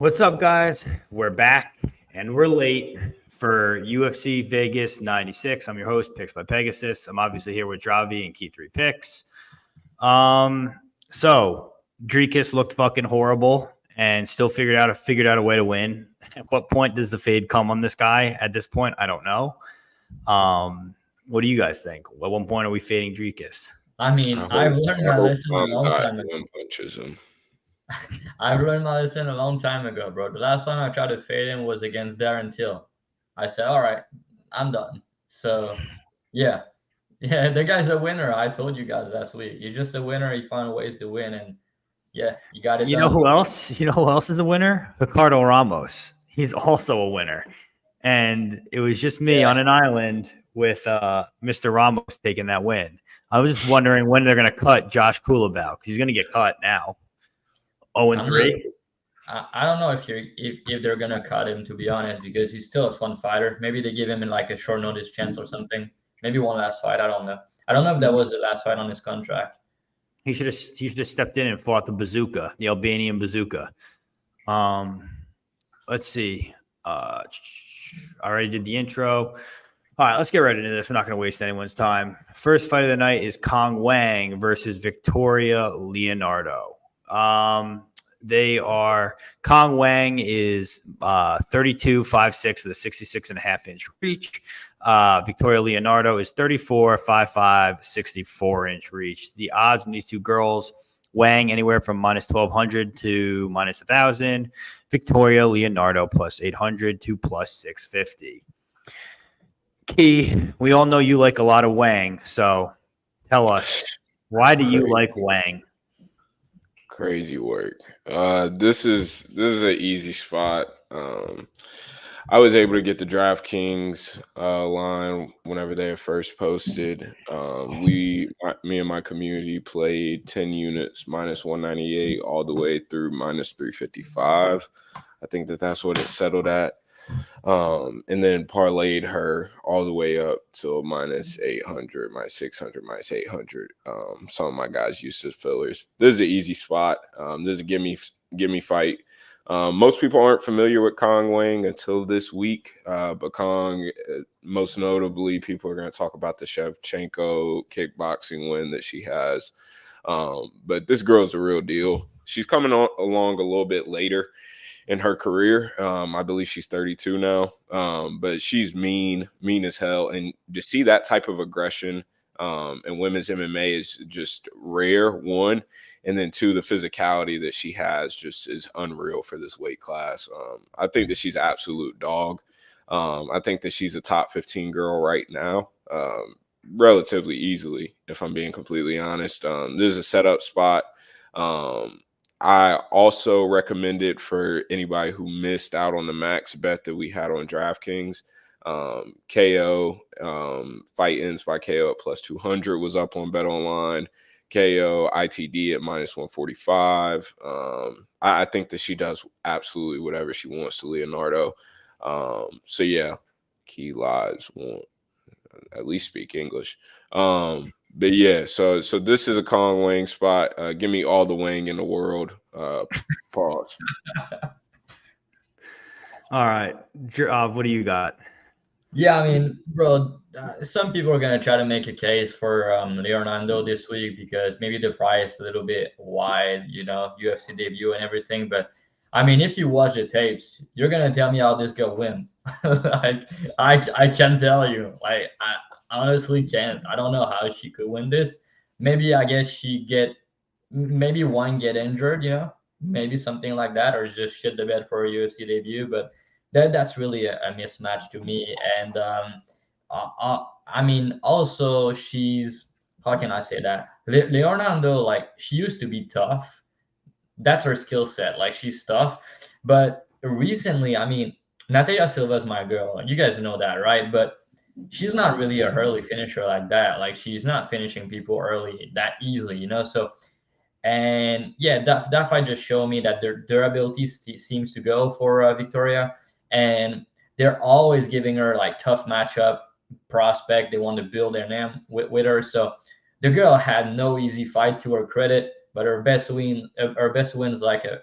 What's up, guys? We're back and we're late for UFC Vegas 96. I'm your host, Picks by Pegasus. I'm obviously here with Dravi and Key 3 Picks. So Dricus looked fucking horrible and still figured out a way to win. At what point does the fade come on this guy? At this point, I don't know. What do you guys think? At one point are we fading Dricus? I mean, I've learned my lesson a long time ago. Punches him. I've learned my lesson a long time ago, bro. The last time I tried to fade him was against Darren Till. I said, all right, I'm done. So, yeah. Yeah, the guy's a winner. I told you guys last week. He's just a winner. He found ways to win. And, yeah, you got it You done. know who else? You know who else is a winner? Ricardo Ramos. He's also a winner. And it was just me on an island with Mr. Ramos taking that win. I was just wondering when they're going to cut Josh Kulabau because he's going to get cut now. 0-3. I don't know if they're gonna cut him, to be honest, because he's still a fun fighter. Maybe they give him like a short notice chance or something. Maybe one last fight. I don't know. I don't know if that was the last fight on his contract. He should have stepped in and fought the Buzukia, the Albanian Buzukia. Let's see. I already did the intro. All right, let's get right into this. We're not going to waste anyone's time. First fight of the night is Wang versus Victoria Leonardo. Wang is 32, 5'6" with a 66.5-inch reach. Victoria Leonardo is 34, 5'5", 64-inch reach. The odds in these two girls, Wang anywhere from minus 1,200 to minus 1,000. Victoria Leonardo plus 800 to plus 650. Key, we all know you like a lot of Wang, so tell us, why do you like Wang? Crazy work. This is an easy spot. I was able to get the DraftKings line whenever they first posted. Me and my community played 10 units minus 198 all the way through minus 355. I think that's what it settled at. And then parlayed her all the way up to minus 800, minus 600, minus 800. Some of my guys used to fillers. This is an easy spot. This is a give me fight. Most people aren't familiar with Wang until this week, but most notably, people are going to talk about the Shevchenko kickboxing win that she has. But this girl's a real deal. She's coming along a little bit later in her career. I believe she's 32 now, but she's mean as hell. And to see that type of aggression in women's MMA is just rare, one. And then two, the physicality that she has just is unreal for this weight class. I think that she's an absolute dog. I think that she's a top 15 girl right now, relatively easily, if I'm being completely honest. This is a setup spot. I also recommend it for anybody who missed out on the max bet that we had on DraftKings. KO, fight ends by KO at plus 200 was up on Bet Online. KO, ITD at minus 145. I think that she does absolutely whatever she wants to Leonardo. So yeah, Key Lives won't at least speak English. But yeah, so this is a Wang spot. Give me all the Wang in the world. Pause. All right, what do you got? Yeah, I mean, bro, some people are going to try to make a case for Leonardo this week because maybe the price is a little bit wide, UFC debut and everything. But, I mean, if you watch the tapes, you're going to tell me how this girl win. I can tell you. I honestly can't. I don't know how she could win this. Maybe, I guess maybe one get injured, maybe something like that, or just shit the bed for a UFC debut. But that's really a mismatch to me. And I mean, also she's, how can I say that? Leonardo, like, she used to be tough. That's her skill set. Like, she's tough. But recently, I mean, Natalia Silva's my girl. You guys know that, right? But she's not really a early finisher like that. Like, she's not finishing people early that easily, So, and yeah, that fight just showed me that their durability seems to go for Victoria. And they're always giving her like tough matchup prospect. They want to build their name with her. So the girl had no easy fight, to her credit, but her best wins like a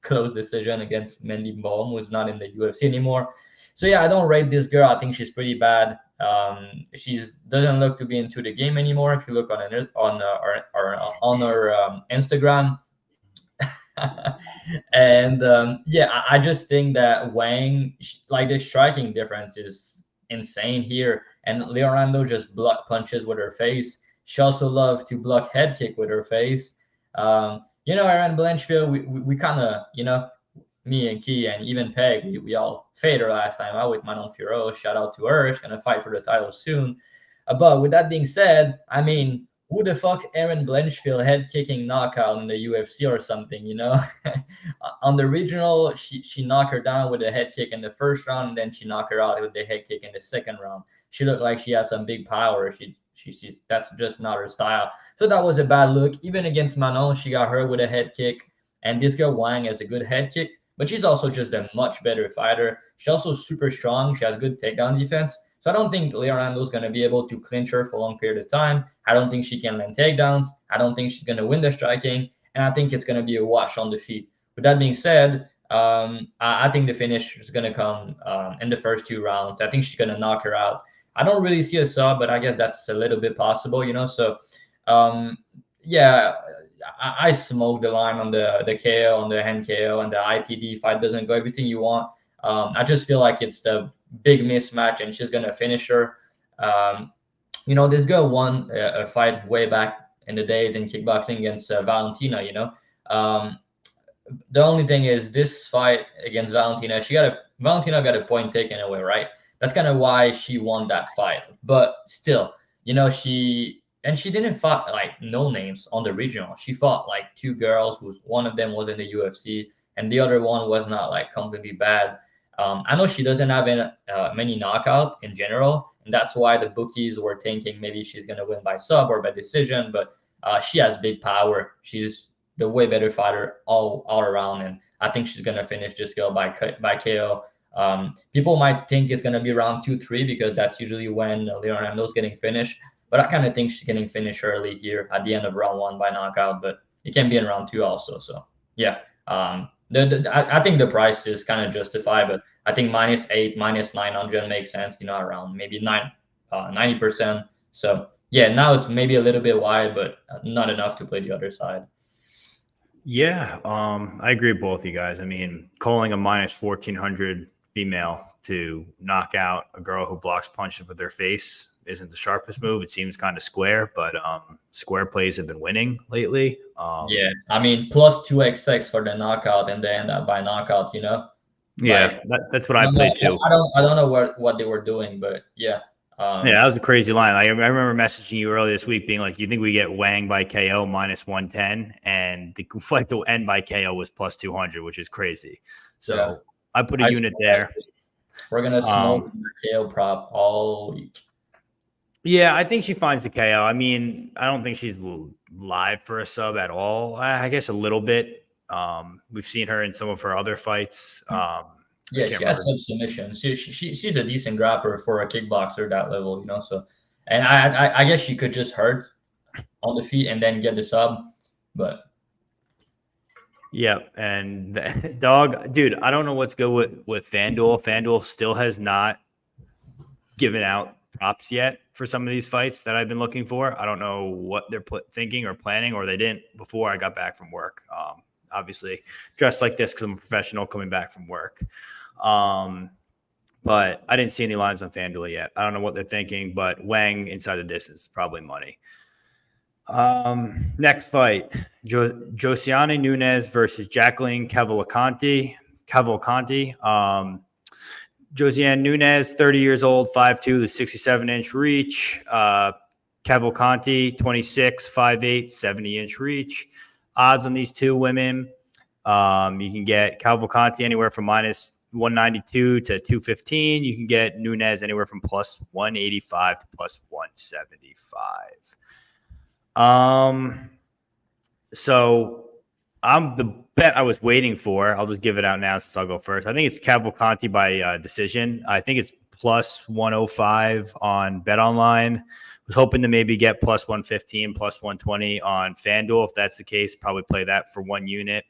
close decision against Mandy Baum, who's not in the UFC anymore. So yeah, I don't rate this girl. I think she's pretty bad. She doesn't look to be into the game anymore. If you look on her Instagram, and yeah, I just think that Wang, like the striking difference is insane here, and Leonardo just block punches with her face. She also loves to block head kick with her face. Erin Blanchfield, we kind of, me and Key and even Peg, we all faded her last time out with Manon Fiorot. Shout out to her. She's going to fight for the title soon. But with that being said, I mean, who the fuck Erin Blanchfield head kicking knockout in the UFC or something, On the regional, she knocked her down with a head kick in the first round, and then she knocked her out with the head kick in the second round. She looked like she has some big power. She's that's just not her style. So that was a bad look. Even against Manon, she got hurt with a head kick. And this girl Wang has a good head kick, but she's also just a much better fighter. She's also super strong. She has good takedown defense. So I don't think Leonardo's going to be able to clinch her for a long period of time. I don't think she can land takedowns. I don't think she's going to win the striking. And I think it's going to be a wash on the feet. With that being said, I think the finish is going to come in the first 2 rounds. I think she's going to knock her out. I don't really see a sub, but I guess that's a little bit possible, So, yeah, I smoked the line on the KO, on the hand KO, and the ITD fight doesn't go everything you want. I just feel like it's the big mismatch, and she's gonna finish her. This girl won a fight way back in the days in kickboxing against Valentina. The only thing is this fight against Valentina, Valentina got a point taken away, right? That's kind of why she won that fight. But still, she didn't fight like no names on the regional. She fought like 2 girls, who one of them was in the UFC, and the other one was not like completely bad. I know she doesn't have many knockout in general, and that's why the bookies were thinking maybe she's gonna win by sub or by decision. But she has big power. She's the way better fighter all around, and I think she's gonna finish this girl by KO. People might think it's gonna be round 2-3 because that's usually when Leonardo's getting finished. But I kind of think she's getting finished early here at the end of round 1 by knockout, but it can be in round 2 also. So yeah, I think the price is kind of justified, but I think -8, -900 makes sense. Around maybe 90%. So yeah, now it's maybe a little bit wide, but not enough to play the other side. Yeah, I agree with both of you guys. I mean, calling a -1400 female to knock out a girl who blocks punches with their face isn't the sharpest move. It seems kind of square, but square plays have been winning lately. Yeah, I mean, plus 2xx for the knockout and then by knockout, Yeah, that's what I played too. I don't know what they were doing, but yeah. Yeah, that was a crazy line. I remember messaging you earlier this week being like, do you think we get Wang by KO -110? And the fight to end by KO was +200, which is crazy. So yeah. I put a unit there. We're going to smoke the KO prop all week. Yeah, I think she finds the KO. I mean, I don't think she's live for a sub at all. I guess a little bit. We've seen her in some of her other fights. Yeah, she has some submissions. She's a decent grappler for a kickboxer that level, So, and I guess she could just hurt on the feet and then get the sub, but. Yeah, and the dog, dude, I don't know what's good with FanDuel. FanDuel still has not given out props yet for some of these fights that I've been looking for. I don't know what they're thinking or planning, or they didn't before I got back from work. Obviously dressed like this because I'm a professional coming back from work. But I didn't see any lines on FanDuel yet. I don't know what they're thinking, but Wang inside the distance is probably money. Next fight, Josiane Nunes versus Jacqueline Cavalcanti. Josiane Nunes, 30 years old, 5'2", the 67-inch reach. Cavalcanti, 26, 5'8", 70-inch reach. Odds on these two women, you can get Cavalcanti anywhere from -192 to 215. You can get Nunes anywhere from +185 to +175. So I'm the bet I was waiting for. I'll just give it out now since I'll go first. I think it's Cavalcanti by decision. I think it's +105 on BetOnline. Was hoping to maybe get +115, +120 on FanDuel. If that's the case, probably play that for one unit.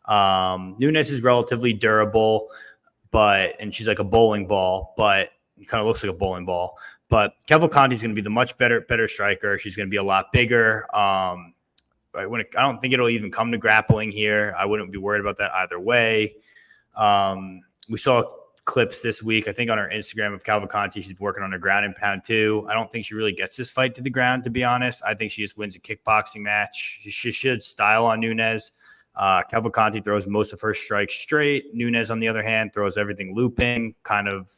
Nunes is relatively durable, and she's like a bowling ball, but it kind of looks like a bowling ball. But Cavalcanti is going to be the much better striker. She's going to be a lot bigger. I don't think it'll even come to grappling here. I wouldn't be worried about that either way. We saw clips this week, I think, on her Instagram of Cavalcanti. She's working on her ground and pound too. I don't think she really gets this fight to the ground, to be honest. I think she just wins a kickboxing match. She should style on Nunes. Cavalcanti throws most of her strikes straight. Nunes, on the other hand, throws everything looping, kind of,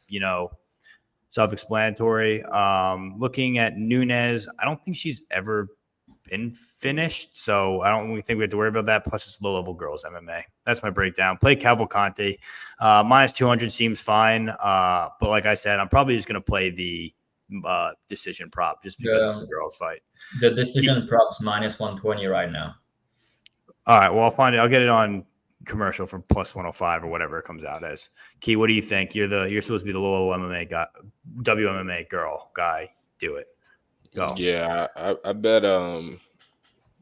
self-explanatory. Looking at Nunes, I don't think she's ever been finished, so I don't really think we have to worry about that. Plus, it's low-level girls MMA. That's my breakdown. Play Cavalcanti. Minus 200 seems fine, but like I said, I'm probably just going to play the decision prop just because it's a girls fight. The decision prop's minus 120 right now. All right, well, I'll find it. I'll get it on commercial for plus 105 or whatever it comes out as. Key, what do you think? You're supposed to be the low MMA guy, WMMA girl guy. Do it. Go. Yeah, I bet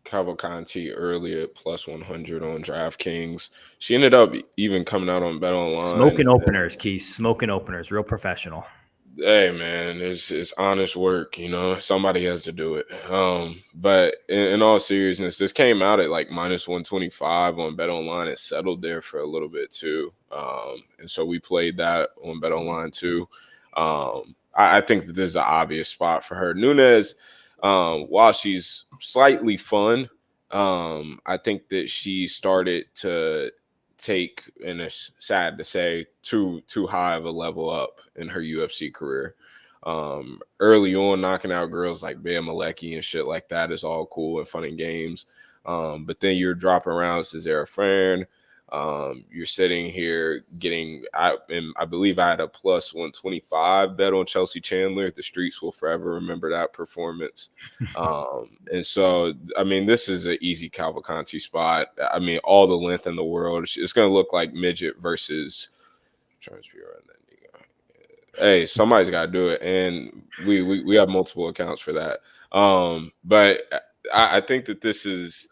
Cavalcanti early at plus 100 on DraftKings. She ended up even coming out on Bet Online. Smoking openers, Key. Smoking openers. Real professional. Hey man, it's honest work, somebody has to do it. But in all seriousness, this came out at like minus 125 on Bet Online. It settled there for a little bit too. And so we played that on Bet Online too. I think that this is an obvious spot for her. Nunes, while she's slightly fun, I think that she started to take, and it's sad to say, too high of a level up in her UFC career. Early on, knocking out girls like Bea Malecki and shit like that is all cool and fun and games. But then you're dropping around Cesara Fran. You're sitting here getting, I believe I had a plus 125 bet on Chelsea Chandler. The streets will forever remember that performance. And so, I mean, this is an easy Cavalcanti spot. I mean, all the length in the world. It's going to look like midget versus. Hey, somebody's got to do it, and we have multiple accounts for that. But I think that this is.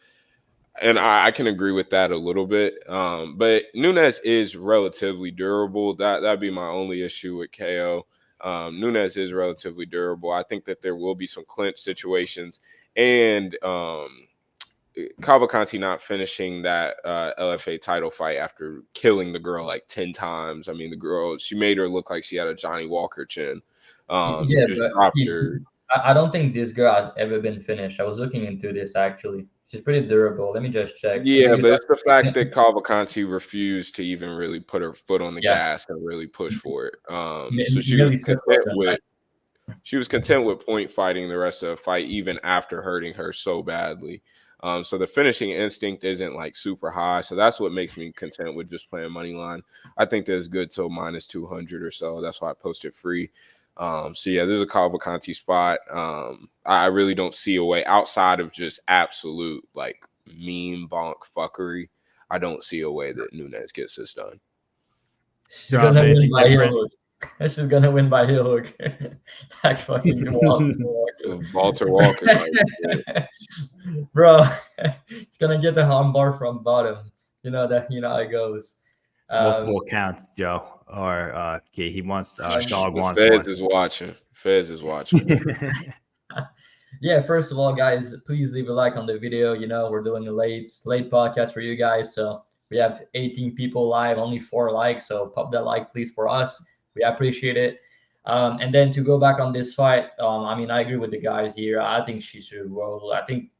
And I can agree with that a little bit. But Nunes is relatively durable. That'd be my only issue with KO. Nunes is relatively durable. I think that there will be some clinch situations. And Cavalcanti not finishing that LFA title fight after killing the girl like 10 times. I mean, the girl, she made her look like she had a Johnny Walker chin. Just dropped her. I don't think this girl has ever been finished. I was looking into this actually. She's pretty durable. Let me just check. Yeah, but it's the fact that Cavalcanti refused to even really put her foot on the gas and really push for it. So she was content with point fighting the rest of the fight, even after hurting her so badly. So the finishing instinct isn't like super high. So that's what makes me content with just playing money line. I think that's good till minus 200 or so. That's why I posted free. So yeah, there's a Cavalcanti spot. I really don't see a way outside of just absolute like meme bonk fuckery. I don't see a way that Nunes gets this done. She's gonna win by heel hook. She's gonna win by heel hook. Like fucking Walter Walker. Bro, she's gonna get the armbar from bottom. You know how it goes. Multiple accounts, Joe. Or he wants dog wants. Fez is watching. Yeah, first of all, guys, please leave a like on the video. We're doing a late podcast for you guys. So we have 18 people live, only 4 likes. So pop that like, please, for us. We appreciate it. And then to go back on this fight, I mean, I agree with the guys here. I think she should roll. I think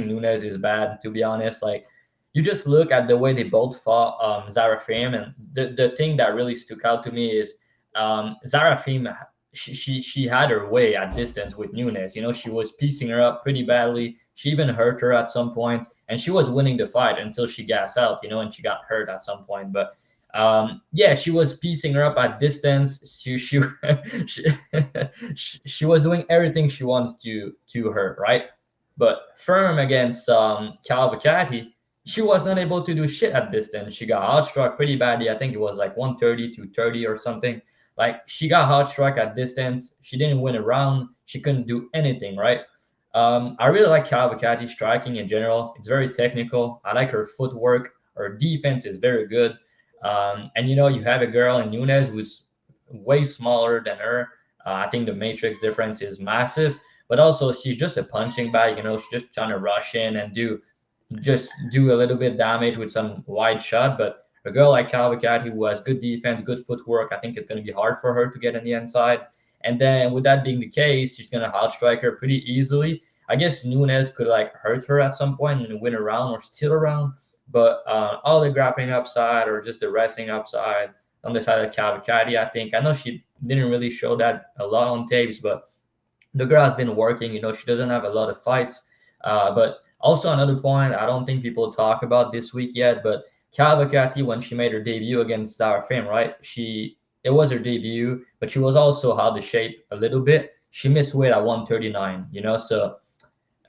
Nunes is bad, to be honest. Like, you just look at the way they both fought Zara Fame, and the thing that really stuck out to me is Zara Fame, she had her way at distance with Nunes. She was piecing her up pretty badly. She even hurt her at some point, and she was winning the fight until she gassed out, and she got hurt at some point. But yeah, she was piecing her up at distance. She was doing everything she wanted to her, right? But firm against Cavalcanti, she was not able to do shit at distance. She got outstruck pretty badly. I think it was like 130 to 30 or something. Like, she got outstruck at distance. She didn't win a round. She couldn't do anything, right? I really like Cavalcanti striking in general. It's very technical. I like her footwork. her defense is very good. And you have a girl in Nunes who's way smaller than her. I think the matrix difference is massive, but also she's just a punching bag. She's just trying to rush in and do a little bit damage with some wide shot. But a girl like Cavalcanti who has good defense, good footwork, I think it's going to be hard for her to get on the inside. And then with that being the case, she's going to outstrike her pretty easily. I guess Nunes could hurt her at some point and win a round or steal a round. But all the grappling upside or just the wrestling upside on the side of Cavalcanti, I know she didn't really show that a lot on tapes, but the girl has been working. She doesn't have a lot of fights. But also another point I don't think people talk about this week yet, but Cavalcanti, when she made her debut against Zarafim, right? It was her debut, but she was also out of shape a little bit. She missed weight at 139, so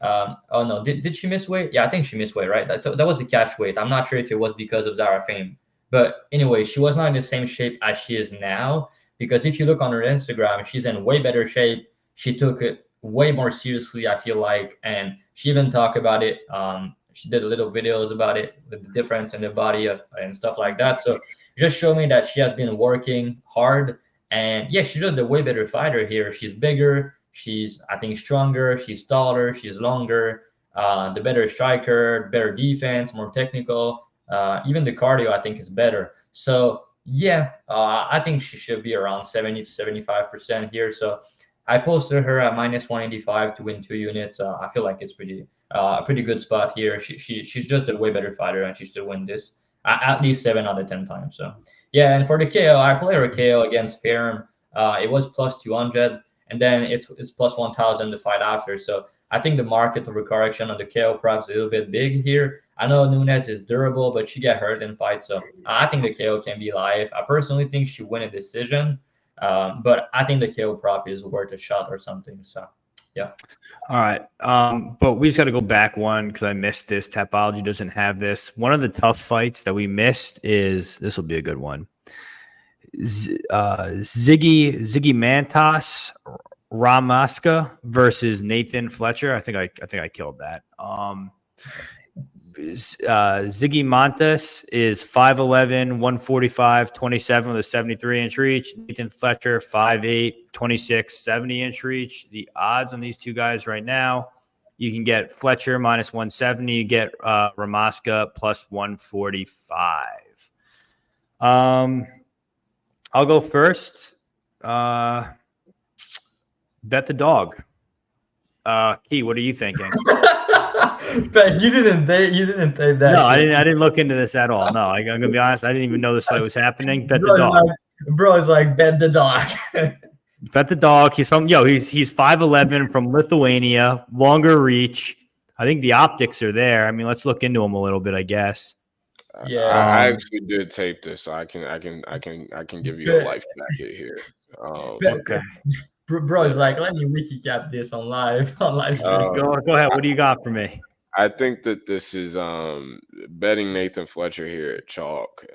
oh no, did she miss weight? Yeah, I think she missed weight, right? That was a catch weight. I'm not sure if it was because of Zarafim. But anyway, she was not in the same shape as she is now, because if you look on her Instagram, she's in way better shape. She took it way more seriously, I feel like, and she even talked about it. She did little videos about it, the difference in the body and stuff like that. So just show me that she has been working hard. And yeah, she's just a way better fighter here. She's bigger. She's, I think, stronger. She's taller. She's longer. The better striker, better defense, more technical. Even the cardio, I think, is better. So yeah, I think she should be around 70 to 75% here. So I posted her at -185 to win 2 units. I feel like it's a pretty good spot here. She's just a way better fighter, and she should win this at least 7 out of 10 times. So yeah, and for the KO, I play her KO against Ferrum. It was +200, and then it's +1000 the fight after. So I think the market of correction on the KO prop is a little bit big here. I know Nunes is durable, but she get hurt in fights, so I think the KO can be live. I personally think she win a decision, but I think the KO prop is worth a shot or something. So yeah. All right. But we just got to go back one because I missed this. Tapology doesn't have this. One of the tough fights that we missed is this will be a good one. Ziggy Mantas Ramaska versus Nathan Fletcher. I think I killed that. Ziggy Mantas is 5'11", 145, 27 with a 73-inch reach. Nathan Fletcher, 5'8", 26, 70-inch reach. The odds on these two guys right now, you can get Fletcher -170. You get Ramaska +145. I'll go first. Bet the dog. Key, what are you thinking? But you didn't take that. No, I didn't look into this at all. No, I'm gonna be honest. I didn't even know this fight was happening. Bet the dog. Bro is like bet the dog. Bet the dog. He's 5'11" from Lithuania, longer reach. I think the optics are there. I mean, let's look into him a little bit, I guess. Yeah, I actually did tape this, so I can give you a life jacket here. Okay. Bro is like, let me wiki cap this on live stream. Go ahead. What do you got for me? I think that this is betting Nathan Fletcher here at chalk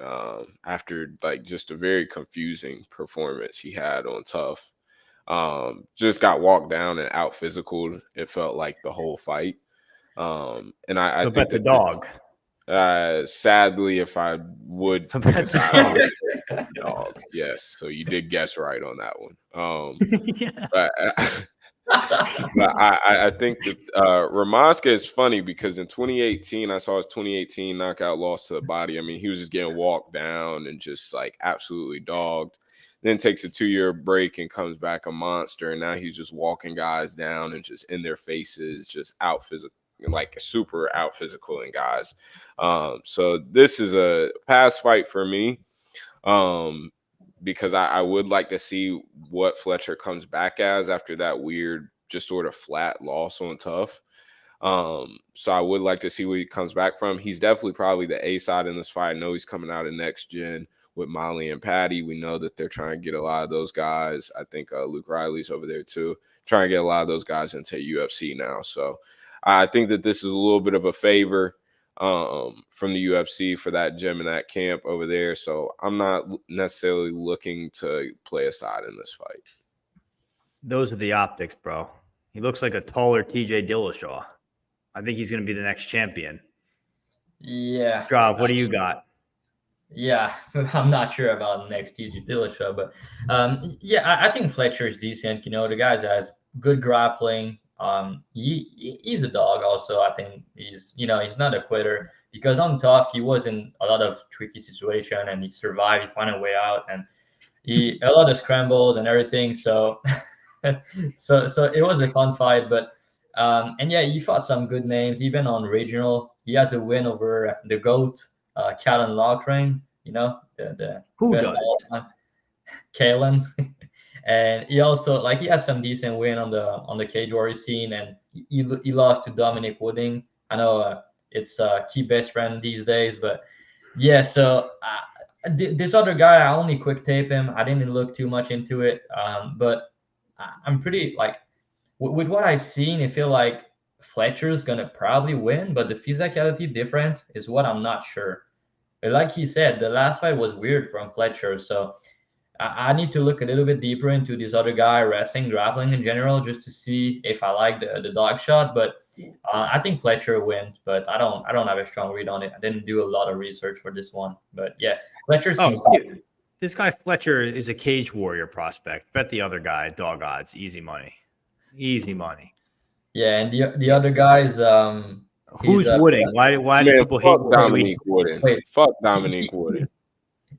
after just a very confusing performance he had on Tough. Just got walked down and out physicaled. It felt like the whole fight. And I think bet the dog. Sadly, if I would pick a side, dog. Yes, so you did guess right on that one. Yeah. But I think that Ramaska is funny because in 2018, I saw his 2018 knockout loss to the body. I mean, he was just getting walked down and just absolutely dogged. Then takes a 2-year break and comes back a monster. And now he's just walking guys down and just in their faces, just out physical. Super out physical and guys. So this is a pass fight for me because I would like to see what Fletcher comes back as after that weird, just sort of flat loss on Tough. So I would like to see what he comes back from. He's definitely probably the A side in this fight. I know he's coming out of next gen with Molly and Patty. We know that they're trying to get a lot of those guys. I think Luke Riley's over there too, trying to get a lot of those guys into UFC now. So I think that this is a little bit of a favor from the UFC for that gym and that camp over there. So I'm not necessarily looking to play a side in this fight. Those are the optics, bro. He looks like a taller TJ Dillashaw. I think he's going to be the next champion. Yeah. Drav, what do you got? Yeah, I'm not sure about next TG Dillashaw, but yeah, I think Fletcher is decent. The guy has good grappling. He's a dog. Also, I think he's not a quitter because on tough he was in a lot of tricky situation and he survived. He found a way out and he a lot of scrambles and everything. So, so it was a fun fight. But and yeah, he fought some good names even on regional. He has a win over the GOAT. Callan Loughren, the Who best does? all time, Callan, and he also he has some decent win on the cage warrior scene, and he lost to Dominic Wooding. I know it's key best friend these days, but yeah. So this other guy, I only quick tape him. I didn't look too much into it, but I'm pretty with what I've seen. I feel like Fletcher's gonna probably win, but the physicality difference is what I'm not sure. But like he said, the last fight was weird from Fletcher, so I need to look a little bit deeper into this other guy, wrestling, grappling in general, just to see if I like the dog shot. But I think Fletcher wins, but I don't have a strong read on it. I didn't do a lot of research for this one, but yeah, Fletcher seems. Dude, this guy Fletcher is a cage warrior prospect. Bet the other guy dog odds, easy money. Easy money. Yeah, and the other guys, who's Wooding? Why do people hate Dominique Wooden? Fuck Dominique Wooden.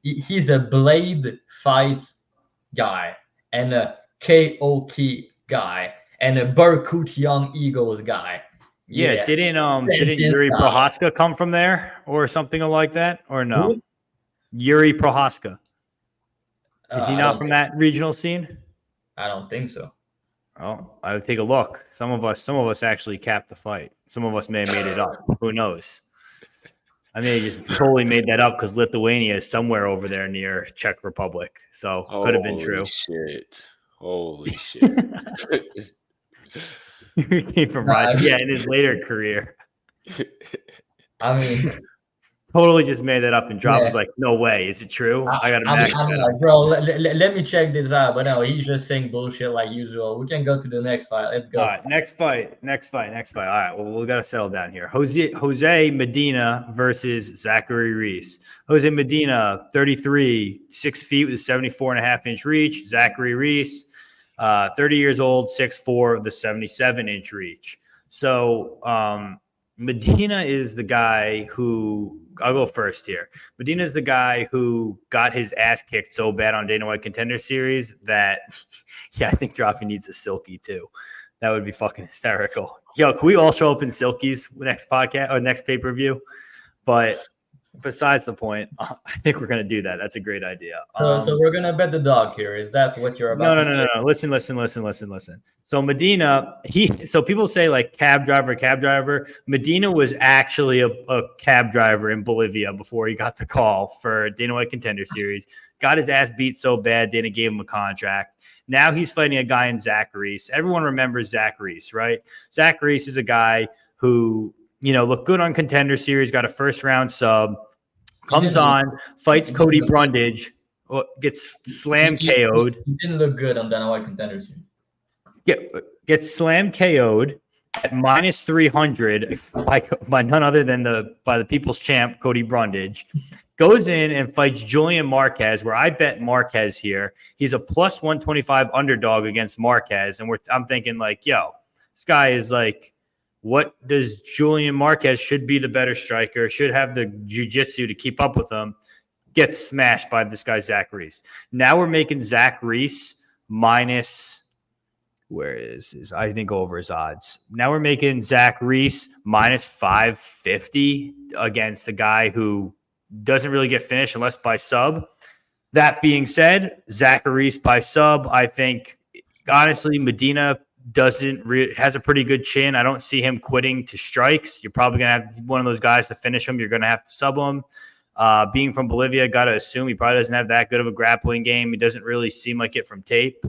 He's a Blade Fights guy and a KOK guy and a Berkut Young Eagles guy. Yeah, didn't Yuri Prohaska come from there or something like that? Or no? Who? Yuri Prohaska. Is he not from that regional scene? I don't think so. Oh, I would take a look. Some of us actually capped the fight. Some of us may have made it up. Who knows? I may have just totally made that up because Lithuania is somewhere over there near Czech Republic. So could have been true. Holy shit. He came from Rice. Yeah, in his later career. I mean, totally just made that up, and Drop was like, "No way, is it true?" I got to max that like, bro, let me check this out. But no, he's just saying bullshit like usual. We can go to the next fight. Let's go. All right, next fight. All right, well, we got to settle down here. Jose Medina versus Zachary Reese. Jose Medina, 33, 6 feet with a 74.5-inch reach. Zachary Reese, 30 years old, 6'4", with a 77-inch reach. So Medina is the guy who – I'll go first here. Medina is the guy who got his ass kicked so bad on Dana White Contender Series that, yeah, I think Droppy needs a Silky too. That would be fucking hysterical. Yo, can we all show up in Silkies next podcast or next pay-per-view? But besides the point, I think we're going to do that. That's a great idea. So we're going to bet the dog here. Is that what you're about to say? No. Listen. So Medina, so people say like cab driver. Medina was actually a cab driver in Bolivia before he got the call for Dana White Contender Series. Got his ass beat so bad, Dana gave him a contract. Now he's fighting a guy in Zach Reese. Everyone remembers Zach Reese, right? Zach Reese is a guy who, looked good on Contender Series, got a first-round sub, comes on, fights Cody Brundage, gets slammed KO'd. He didn't look good on Dana White Contender Series. Gets slammed KO'd at minus 300 by none other than by the people's champ, Cody Brundage. Goes in and fights Julian Marquez, where I bet Marquez here. He's a plus 125 underdog against Marquez. And I'm thinking like, yo, this guy is like, what does Julian Marquez should be the better striker, should have the jiu-jitsu to keep up with him, gets smashed by this guy, Zach Reese. Now we're making Zach Reese minus... Where is his? I think over his odds. Now we're making Zach Reese minus 550 against a guy who doesn't really get finished unless by sub. That being said, Zach Reese by sub, I think, honestly, Medina has a pretty good chin. I don't see him quitting to strikes. You're probably going to have one of those guys to finish him. You're going to have to sub him. Being from Bolivia, got to assume he probably doesn't have that good of a grappling game. He doesn't really seem like it from tape.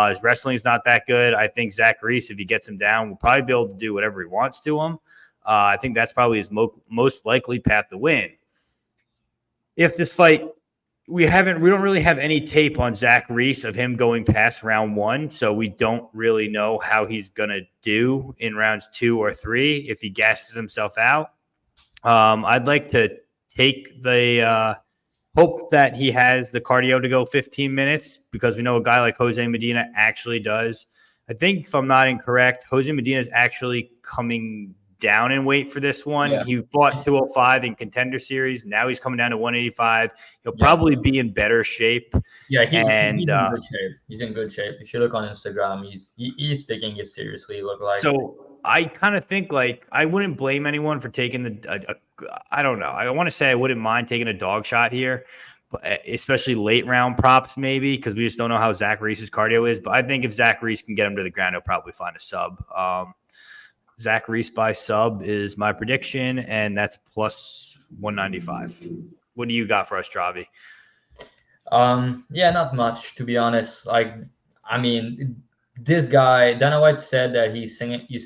His wrestling is not that good. I think Zach Reese, if he gets him down, will probably be able to do whatever he wants to him. I think that's probably his most likely path to win. If this fight, we don't really have any tape on Zach Reese of him going past round 1, so we don't really know how he's going to do in rounds 2 or 3 if he gasses himself out. I'd like to take the hope that he has the cardio to go 15 minutes because we know a guy like Jose Medina actually does. I think, if I'm not incorrect, Jose Medina is actually coming down in weight for this one. Yeah. He fought 205 in Contender Series. Now he's coming down to 185. He'll probably be in better shape. Yeah, he's in good shape. He's in good shape. If you look on Instagram, he's taking it seriously. Look like so. I kind of think like I wouldn't blame anyone for taking I don't know. I want to say I wouldn't mind taking a dog shot here, but especially late round props maybe because we just don't know how Zach Reese's cardio is. But I think if Zach Reese can get him to the ground, he'll probably find a sub. Zach Reese by sub is my prediction, and that's plus 195. What do you got for us, Dravi? Yeah, not much to be honest. Like, I mean, this guy Dana White said that he's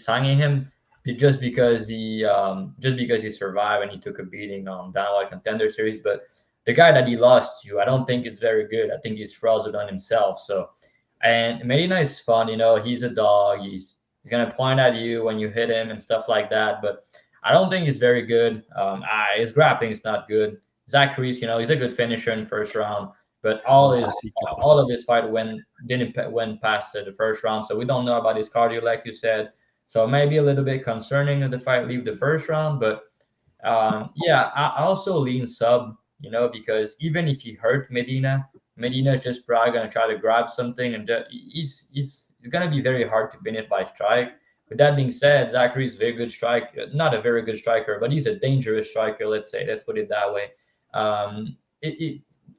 signing him just because he survived and he took a beating on Dana White Contender Series. But the guy that he lost to, I don't think is very good. I think he's frazzled on himself. So, and Medina is fun. He's a dog. He's gonna point at you when you hit him and stuff like that. But I don't think he's very good. His grappling is not good. Zach Reese, he's a good finisher in first round. But all of his fight didn't went past the first round, so we don't know about his cardio, like you said. So maybe a little bit concerning that the fight leave the first round. But yeah, I also lean sub, because even if he hurt Medina is just probably gonna try to grab something, and he's gonna be very hard to finish by strike. With that being said, Zachary is a very good striker, not a very good striker, but he's a dangerous striker. Let's put it that way.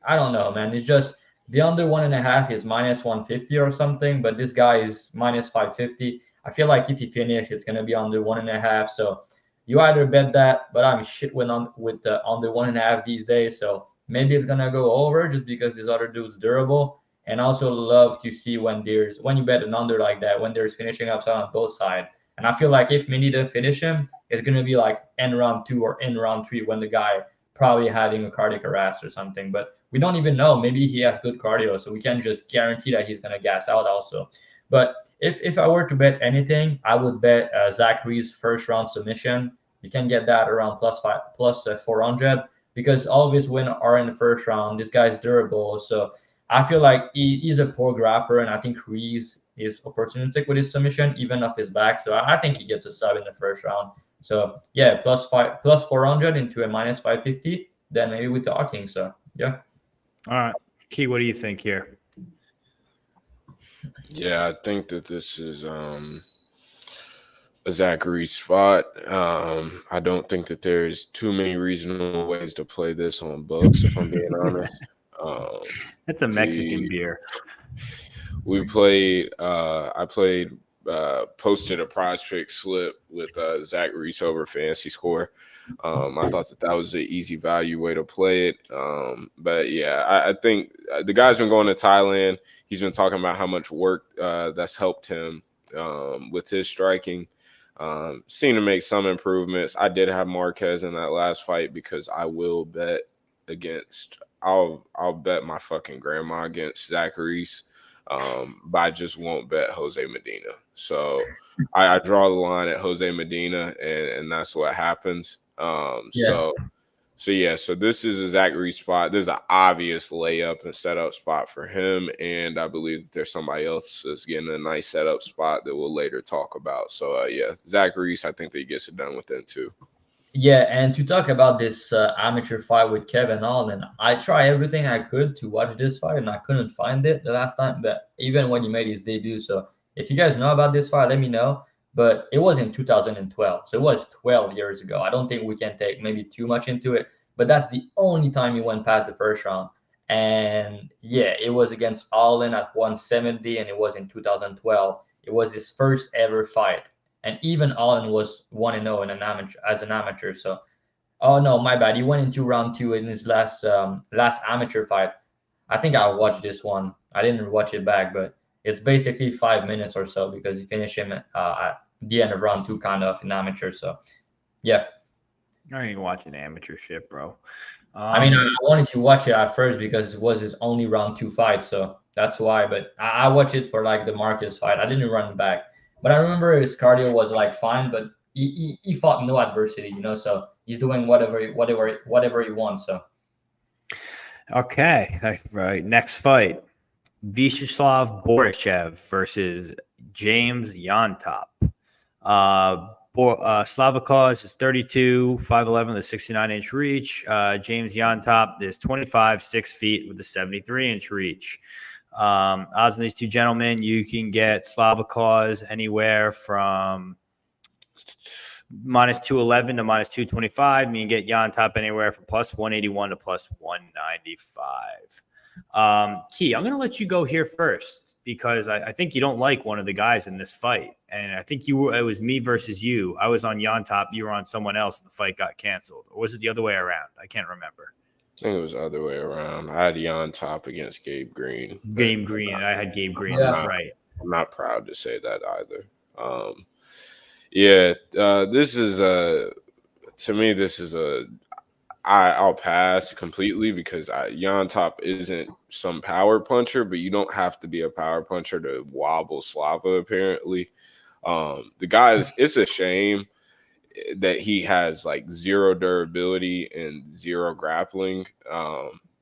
I don't know, man. It's just the under 1.5 is minus 150 or something, but this guy is minus 550. I feel like if he finish, it's gonna be under 1.5. So you either bet that, but I'm shit with the under 1.5 these days. So maybe it's gonna go over just because this other dude's durable. And also love to see when you bet an under like that, when there's finishing upside on both sides. And I feel like if Mini doesn't finish him, it's gonna be like end round 2 or end round 3 when the guy probably having a cardiac arrest or something. But we don't even know. Maybe he has good cardio, so we can't just guarantee that he's gonna gas out also. But if I were to bet anything, I would bet Zach Reese first round submission. You can get that around plus 400 because all of his wins are in the first round. This guy's durable, so I feel like he's a poor grappler, and I think Reese is opportunistic with his submission, even off his back. So I think he gets a sub in the first round. So yeah, plus 400 into a minus 550. Then maybe we're talking. So yeah. All right, Key, what do you think here? Yeah, I think that this is a Zachary spot. I don't think that there's too many reasonable ways to play this on books, if I'm being honest. That's a Mexican beer. We played. I posted a prize pick slip with Zach Reese over fancy score. I thought that was an easy value way to play it. But yeah, I think the guy's been going to Thailand. He's been talking about how much work that's helped him with his striking. Seemed to make some improvements. I did have Marquez in that last fight because I will bet against. I'll bet my fucking grandma against Zach Reese. But I just won't bet Jose Medina. So I draw the line at Jose Medina, and that's what happens. So this is a Zach Reese spot. There's an obvious layup and setup spot for him, and I believe that there's somebody else that's getting a nice setup spot that we'll later talk about. So Zach Reese, I think that he gets it done within 2. Yeah, and to talk about this amateur fight with Kevin Allen, I tried everything I could to watch this fight, and I couldn't find it the last time, but even when he made his debut. So if you guys know about this fight, let me know. But it was in 2012, so it was 12 years ago. I don't think we can take maybe too much into it, but that's the only time he went past the first round. And yeah, it was against Allen at 170, and it was in 2012. It was his first ever fight. And even Allen was 1-0 as an amateur. So, oh no, my bad. He went into round 2 in his last amateur fight. I think I watched this one. I didn't watch it back, but it's basically 5 minutes or so because he finished him at the end of round 2, kind of in amateur. So, yeah. I ain't watching amateur shit, bro. I mean, I wanted to watch it at first because it was his only round 2 fight, so that's why. But I watched it for like the Marcus fight. I didn't run back. But I remember his cardio was like fine, but he fought no adversity, so he's doing whatever he wants. So Okay, right. Next fight, Vyacheslav Borshchev versus James Llontop. Slavakos is 32, 5'11", with a 69-inch reach. James Llontop is 25, 6 feet with a 73-inch reach. Odds on these two gentlemen, you can get Slavakos anywhere from minus 211 to minus 225. You can get Llontop anywhere from plus 181 to plus 195. Key, I'm going to let you go here first because I think you don't like one of the guys in this fight. And I think it was me versus you. I was on Llontop. You were on someone else, and the fight got canceled. Or was it the other way around? I can't remember. I think it was the other way around. I had Llontop against Gabe Green. Gabe Green. I had Gabe Green. That's right. I'm not proud to say that either. This is to me, this is I'll pass completely because Llontop isn't some power puncher, but you don't have to be a power puncher to wobble Slava, apparently. The guy it's a shame that he has like zero durability and zero grappling.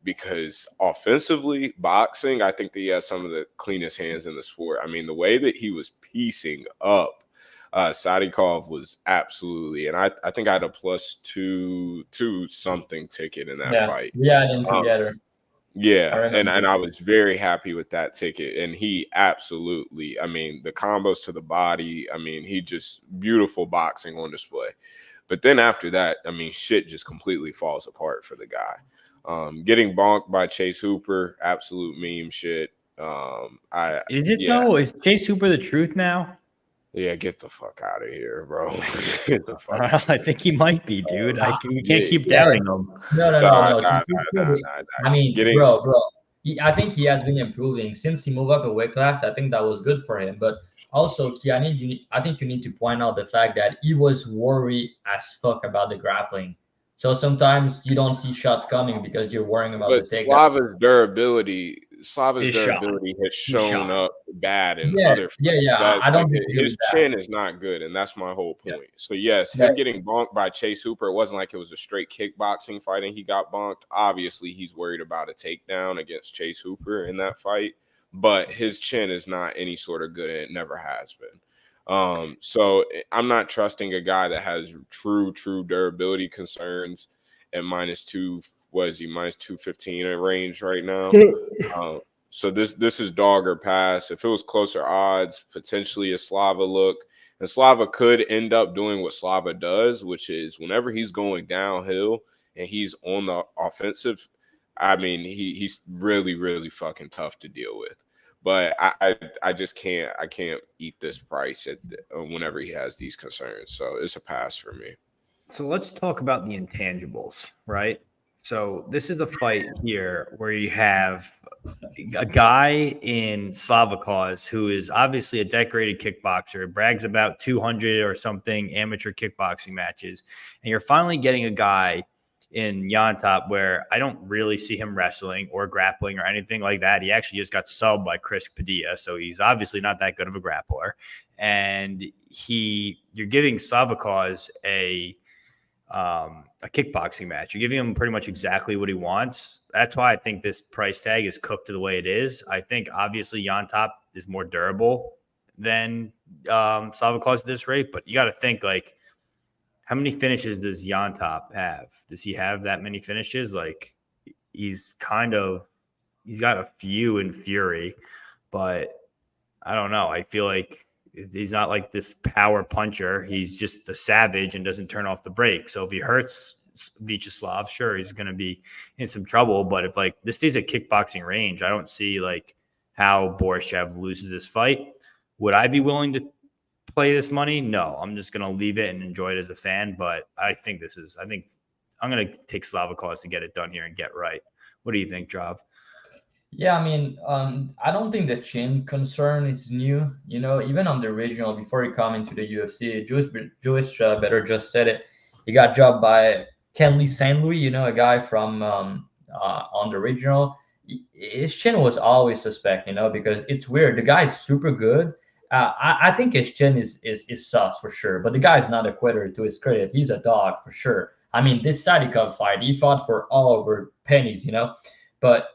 Because offensively, boxing, I think that he has some of the cleanest hands in the sport. I mean, the way that he was piecing up Sadikov was absolutely, and I think I had a plus two something ticket in that fight. We had them together. And I was very happy with that ticket. And he absolutely, I mean, the combos to the body, I mean, he just beautiful boxing on display. But then after that, I mean, shit just completely falls apart for the guy. Getting bonked by Chase Hooper, absolute meme shit. Though? Is Chase Hooper the truth now? Yeah, get the fuck out of here, bro. Get the fuck out. I think he might be, dude. We can't keep doubting him. No. I mean, bro. I think he has been improving since he moved up a weight class. I think that was good for him. But also, Kiani, I think you need to point out the fact that he was worried as fuck about the grappling. So sometimes you don't see shots coming because you're worrying about the takedown. Slava's durability has shown up bad in other fights. I don't think his chin is not good, and that's my whole point. So yes, him getting bonked by Chase Hooper, it wasn't like it was a straight kickboxing fight and he got bonked. Obviously, he's worried about a takedown against Chase Hooper in that fight, but his chin is not any sort of good, and it never has been. So I'm not trusting a guy that has true durability concerns at minus 215 in range right now. So this is dog or pass. If it was closer odds, potentially a Slava look. And Slava could end up doing what Slava does, which is whenever he's going downhill and he's on the offensive, I mean, he's really, really fucking tough to deal with. But I just can't eat this price whenever he has these concerns. So it's a pass for me. So let's talk about the intangibles, right? So this is a fight here where you have a guy in Slavakos who is obviously a decorated kickboxer, brags about 200 or something amateur kickboxing matches. And you're finally getting a guy in Llontop where I don't really see him wrestling or grappling or anything like that. He actually just got subbed by Chris Padilla, so he's obviously not that good of a grappler. And you're giving Slavakos a kickboxing match. You're giving him pretty much exactly what he wants. That's why I think this price tag is cooked to the way it is. I think obviously Llontop is more durable than Slavakos at this rate, but you got to think like, how many finishes does Llontop have? Does he have that many finishes? Like he's got a few in Fury, but I don't know. I feel like he's not like this power puncher. He's just a savage and doesn't turn off the brake. So if he hurts Vyacheslav, sure, he's going to be in some trouble. But if like this stays at kickboxing range, I don't see like how Borshchev loses this fight. Would I be willing to play this money? No, I'm just going to leave it and enjoy it as a fan. But I think I'm going to take Slavakos to get it done here and get right. What do you think, Jav? Yeah, I mean, I don't think the chin concern is new. You know, even on the original, before he come into the UFC, Jewish better just said it. He got dropped by Kenley St. Louis, you know, a guy from on the original. His chin was always suspect, you know, because it's weird. The guy is super good. I think his chin is sus for sure, but the guy's not a quitter to his credit. He's a dog for sure. I mean, this Sadikov fight, he fought for all over pennies, but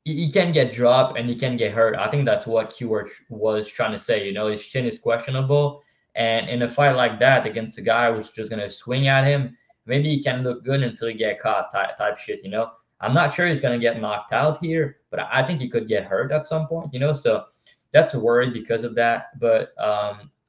he can get dropped and he can get hurt. I think that's what Q was trying to say. His chin is questionable, and in a fight like that against a guy who's just gonna swing at him, maybe he can look good until he get caught type shit. I'm not sure he's gonna get knocked out here, but I think he could get hurt at some point. So that's a worry because of that. But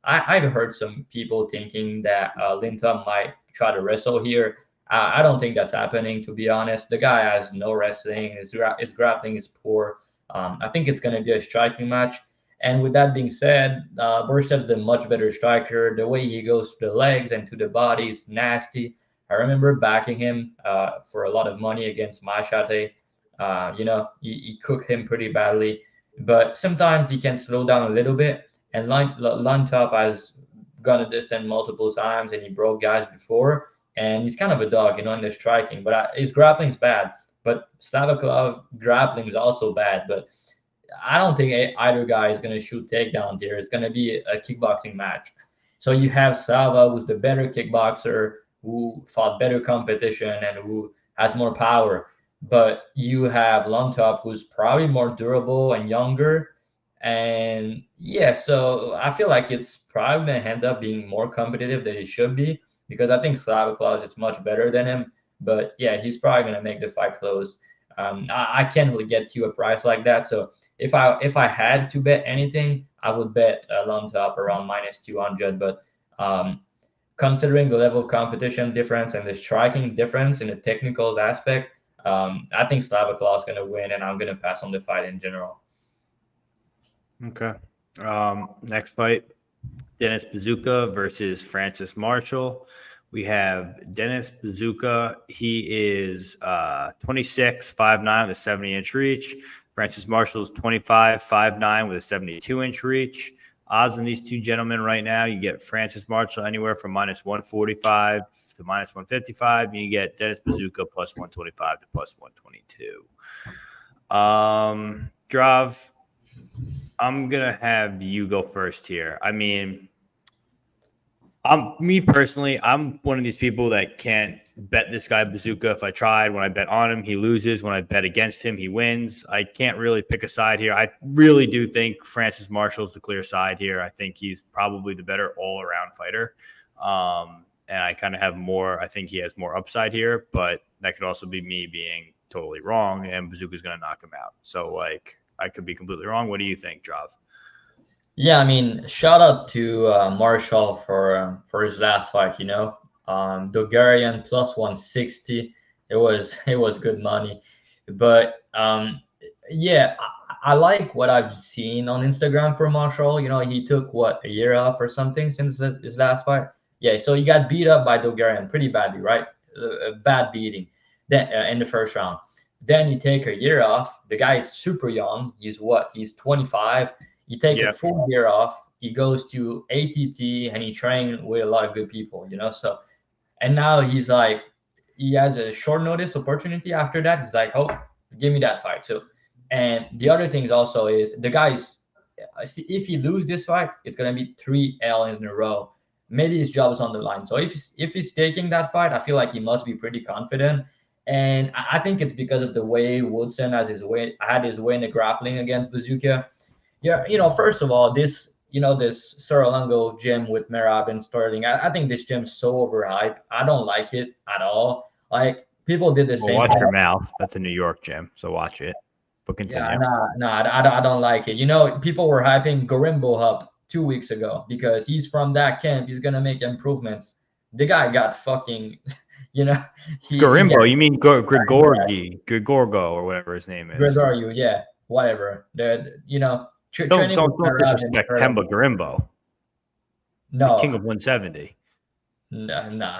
I've heard some people thinking that Llontop might try to wrestle here. I don't think that's happening, to be honest. The guy has no wrestling. His grappling is poor. I think it's going to be a striking match. And with that being said, Borshchev is a much better striker. The way he goes to the legs and to the body is nasty. I remember backing him for a lot of money against Meerschaert. He cooked him pretty badly. But sometimes he can slow down a little bit. And Llontop has gone a distance multiple times, and he broke guys before. And he's kind of a dog, in the striking. But his grappling is bad. But Slavakov grappling is also bad. But I don't think either guy is going to shoot takedowns here. It's going to be a kickboxing match. So you have Slava, who's the better kickboxer, who fought better competition and who has more power. But you have Llontop, who's probably more durable and younger. And yeah, so I feel like it's probably going to end up being more competitive than it should be, because I think Slavakov is much better than him. But yeah, he's probably going to make the fight close. I can't really get to a price like that. So if I had to bet anything, I would bet Llontop around -200. But considering the level of competition difference and the striking difference in the technicals aspect, I think Slavakov is going to win, and I'm going to pass on the fight in general. Okay. Next fight, Dennis Buzukia versus Francis Marshall. We have Dennis Buzukia. He is 26, 5'9", with a 70-inch reach. Francis Marshall is 25, 5'9", with a 72-inch reach. Odds on these two gentlemen right now, you get Francis Marshall anywhere from -145 to -155. And you get Dennis Buzukia +125 to +122. Drav, I'm going to have you go first here. I mean, me personally, I'm one of these people that can't bet this guy Buzukia. If I tried, when I bet on him, he loses. When I bet against him, he wins. I can't really pick a side here. I really do think Francis Marshall's the clear side here. I think he's probably the better all-around fighter. And I kind of have more. I think he has more upside here, but that could also be me being totally wrong, and Buzuka's going to knock him out. So, I could be completely wrong. What do you think, Drav? Yeah, I mean, shout out to Marshall for his last fight. Dogarian +160. It was good money, but yeah, I like what I've seen on Instagram for Marshall. He took a year off or something since his last fight. Yeah, so he got beat up by Dogarian pretty badly, right? A bad beating then in the first round. Then you take a year off. The guy is super young. He's 25. You take a full year off. He goes to ATT and he trained with a lot of good people, So, and now he has a short notice opportunity after that. He's like, oh, give me that fight. So, and the other things also is the guys, if he lose this fight, it's going to be 3 L in a row. Maybe his job is on the line. So if he's taking that fight, I feel like he must be pretty confident. And I think it's because of the way Woodson had his way in the grappling against Buzukia. Yeah, first of all, this Saralongo gym with Merab and Sterling, I think this gym's so overhyped. I don't like it at all. Like, people did the same. Watch your mouth. That's a New York gym, so watch it. But continue. Yeah, I don't like it. People were hyping Gorimbo up 2 weeks ago because he's from that camp. He's gonna make improvements. The guy got fucking. Gorimbo, you mean Grigorgo or whatever his name is. Gregorio, yeah, whatever. Don't disrespect Temba Gorimbo. No, the king of 170. Nah.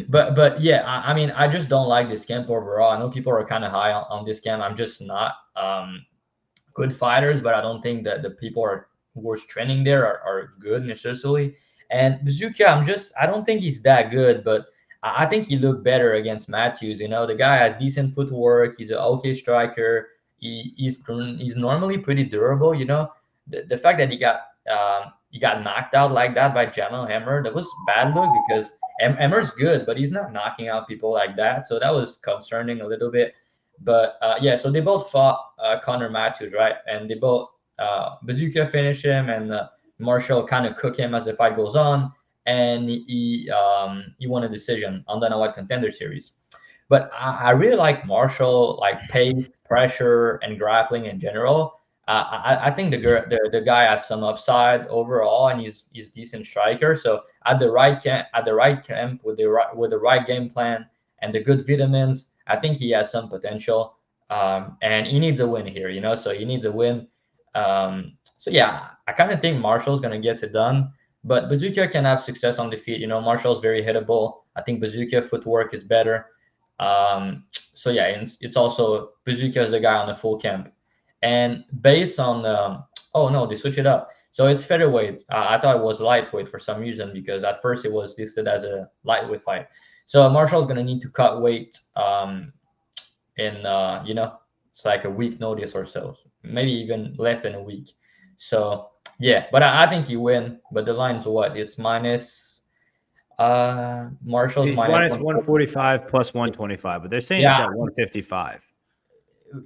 but yeah, I mean, I just don't like this camp overall. I know people are kind of high on this camp. I'm just not. Good fighters, but I don't think that the people who are training there are good necessarily. And Buzukia, I don't think he's that good, but I think he looked better against Matthews. The guy has decent footwork. He's an okay striker. He's normally pretty durable. The fact that he got he got knocked out like that by Jamal Hammer. That was bad look because Hammer's good, but he's not knocking out people like that. So that was concerning a little bit. But yeah, so they both fought Connor Matthews, right? And they both Buzukia finished him, and Marshall kind of cooked him as the fight goes on, and he won a decision on the White Contender Series. But I really like Marshall, like pace, pressure, and grappling in general. I think the guy has some upside overall, and he's decent striker. So at the right camp with the right game plan and the good vitamins, I think he has some potential. And he needs a win here, you know. So he needs a win. So yeah, I kind of think Marshall's gonna get it done. But Buzukia can have success on the feet. You know, Marshall's very hittable. I think Buzukia footwork is better. So yeah, it's also Buzukia is the guy on the full camp. And based on oh no, they switch it up. So it's featherweight. I thought it was lightweight for some reason because at first it was listed as a lightweight fight. So Marshall's gonna need to cut weight in you know, it's like a week notice or so, maybe even less than a week. So yeah, but I think he win. But the line's what? It's minus Marshall's He's minus 145 plus 125, but they're saying Yeah. it's at 155.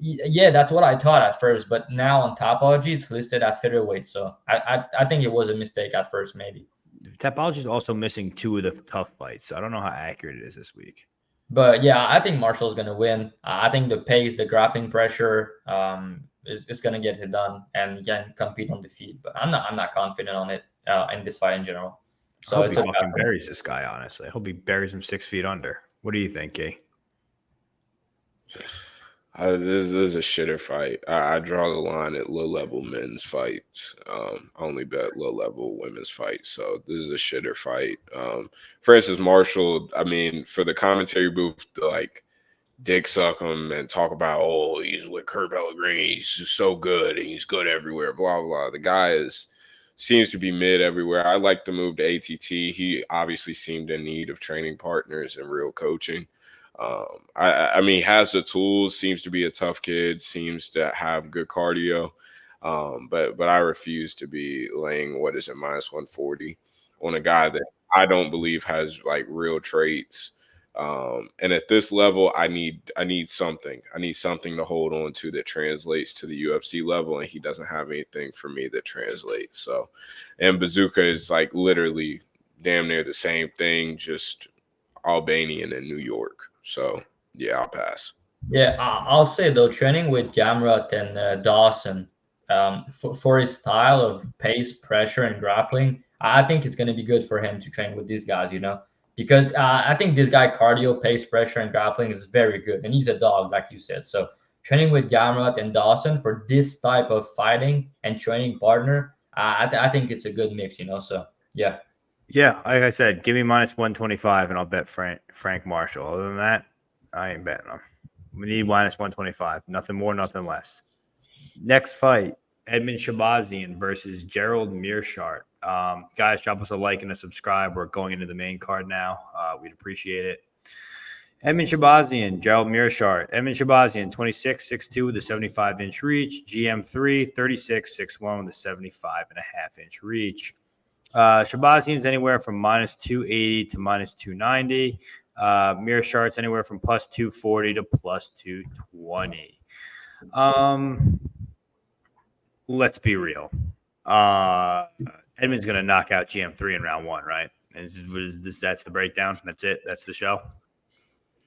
Yeah, that's what I thought at first, but now on Topology it's listed at featherweight. So I think it was a mistake at first, maybe. Topology is also missing 2 of the tough fights, so I don't know how accurate it is this week. But yeah, I think Marshall's gonna win. I think the pace, the grappling pressure, is gonna get it done and can compete on the feet. But I'm not confident on it in this fight in general. So I hope it's he a fucking buries this guy. Honestly, I hope he buries him 6 feet under. What do you think, Gay? This is a shitter fight. I draw the line at low-level men's fights. I only bet low-level women's fights. So this is a shitter fight. For instance, Marshall, I mean, for the commentary booth to like dick suck him and talk about, oh, he's with Kurt Pellegrini, he's just so good and he's good everywhere, blah, blah. The guy seems to be mid everywhere. I like the move to ATT. He obviously seemed in need of training partners and real coaching. I mean, has the tools, seems to be a tough kid, seems to have good cardio. But I refuse to be laying, what is it, minus 140 on a guy that I don't believe has like real traits. And at this level, I need something. I need something to hold on to that translates to the UFC level, and he doesn't have anything for me that translates. So, and Buzukia is like literally damn near the same thing, just Albanian in New York. So yeah, I'll pass. Yeah, I'll say though, training with Gamrot and Dawson, for his style of pace, pressure, and grappling, I think it's going to be good for him to train with these guys, you know, because I think this guy cardio, pace, pressure, and grappling is very good, and he's a dog, like you said. So training with Gamrot and Dawson for this type of fighting and training partner, I think it's a good mix, you know. So yeah. Yeah, like I said, give me minus 125 and I'll bet Frank Marshall. Other than that, I ain't betting him. We need minus 125. Nothing more, nothing less. Next fight, Edmund Shahbazyan versus Gerald Meerschaert. Guys, drop us a like and a subscribe. We're going into the main card now. We'd appreciate it. Edmund Shahbazyan, Gerald Meerschaert. Edmund Shahbazyan, 26'6'2" with a 75-inch reach. GM3, 36'6'1" with a 75.5-inch reach. Shahbazyan's anywhere from minus 280 to minus 290. Meerschaert's anywhere from plus 240 to plus 220. Let's be real. Edmund's going to knock out GM3 in round 1, right? That's the breakdown. That's it. That's the show.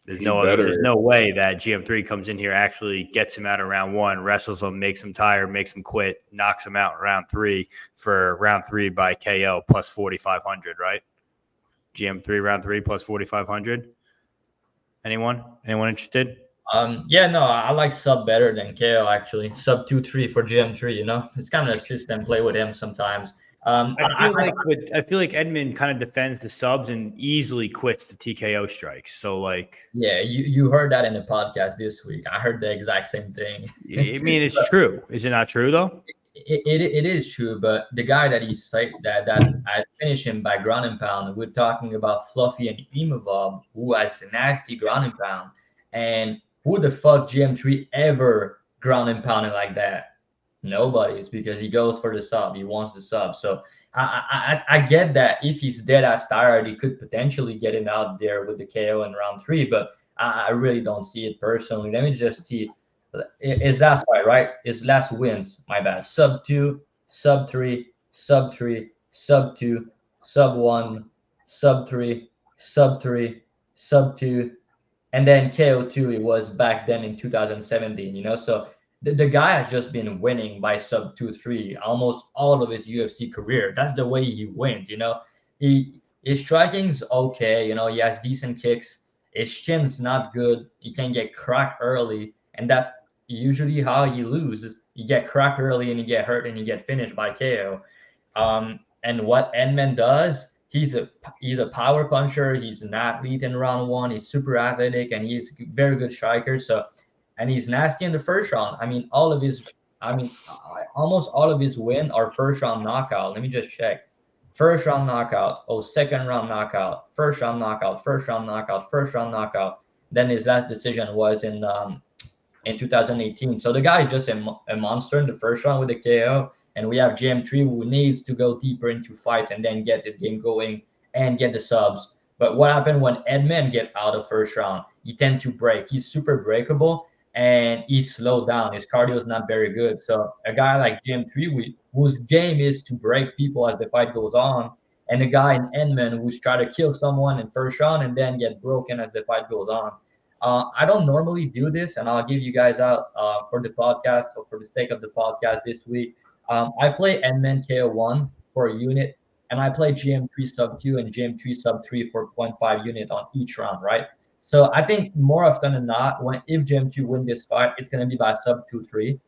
There's no way that GM3 comes in here, actually gets him out of round 1, wrestles him, makes him tired, makes him quit, knocks him out in round 3 for round 3 by KO plus 4,500, right? GM3 round 3 plus 4,500. Anyone interested? Yeah, no, I like sub better than KO actually. Sub 2-3 for GM3, you know. It's kind of a system play with him sometimes. I feel like Edmund kind of defends the subs and easily quits the TKO strikes. So like, yeah, you heard that in the podcast this week. I heard the exact same thing. I mean, it's true. Is it not true though? It is true, but the guy that he said that I finished him by ground and pound. We're talking about Fluffy and Imavov, who has a nasty ground and pound. And who the fuck GM3 ever ground and pounded like that? Nobody's, because he goes for the sub. He wants the sub. So I get that if he's dead as tired, he could potentially get him out there with the KO in round 3, but I really don't see it personally. Let me just see his last fight, right? His last wins, my bad. Sub 2, sub 3, sub 3, sub 2, sub 1, sub 3, sub 3, sub 2, and then KO2 it was back then in 2017, So the guy has just been winning by sub 2-3 almost all of his UFC career. That's the way he wins. His striking's okay, he has decent kicks. His chin's not good. He can get cracked early, and that's usually how he loses. You get cracked early and you get hurt and you get finished by KO. And what Edmund does, he's a power puncher. He's an athlete in round 1. He's super athletic and he's a very good striker. So, and he's nasty in the first round. Almost all of his win are first round knockout. Let me just check. First round knockout. Oh, second round knockout. First round knockout. First round knockout. First round knockout. Then his last decision was in 2018. So the guy is just a monster in the first round with the KO. And we have GM3 who needs to go deeper into fights and then get the game going and get the subs. But what happened when Edmund gets out of first round? He tends to break. He's super breakable and he's slowed down. His cardio is not very good. So a guy like GM3 whose game is to break people as the fight goes on, and a guy in Edmund who's trying to kill someone in first round and then get broken as the fight goes on. I don't normally do this, and I'll give you guys out for the podcast or for the sake of the podcast this week. I play Edmund KO1 for a unit, and I play GM3 sub 2 and GM3 sub 3 for 0.5 unit on each round, right? So I think more often than not, if GM2 win this fight, it's going to be by sub 2-3,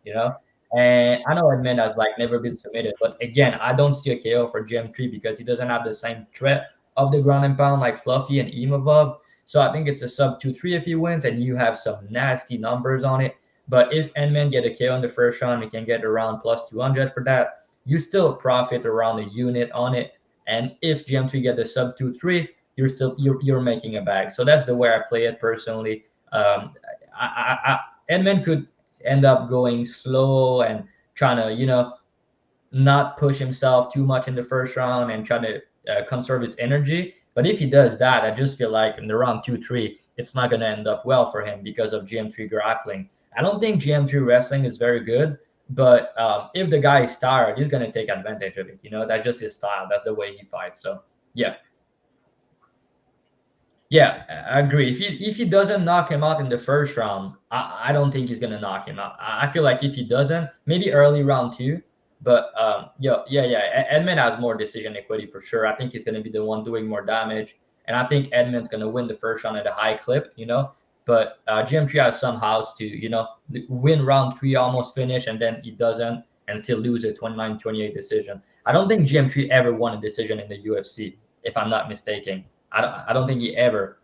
And I know Edmund has never been submitted, but again, I don't see a KO for GM3 because he doesn't have the same threat of the ground and pound like Fluffy and Imavov. So I think it's a sub 2-3 if he wins, and you have some nasty numbers on it. But if Edmund get a KO in the first round, you can get around plus 200 for that. You still profit around a unit on it. And if GM3 get the sub 2-3, you're making a bag. So that's the way I play it personally. Edmund could end up going slow and trying to, not push himself too much in the first round and trying to conserve his energy. But if he does that, I just feel like in the round 2-3, it's not going to end up well for him because of GM3 grappling. I don't think GM3 wrestling is very good, but if the guy is tired, he's going to take advantage of it. That's just his style. That's the way he fights. So, yeah. Yeah, I agree. If he doesn't knock him out in the first round, I don't think he's going to knock him out. I feel like if he doesn't, maybe early round 2. But, Edmund has more decision equity for sure. I think he's going to be the one doing more damage. And I think Edmund's going to win the first round at a high clip, But GM3 has some house to, win round 3, almost finish, and then he doesn't and still lose a 29-28 decision. I don't think GM3 ever won a decision in the UFC, if I'm not mistaken. I don't think he ever.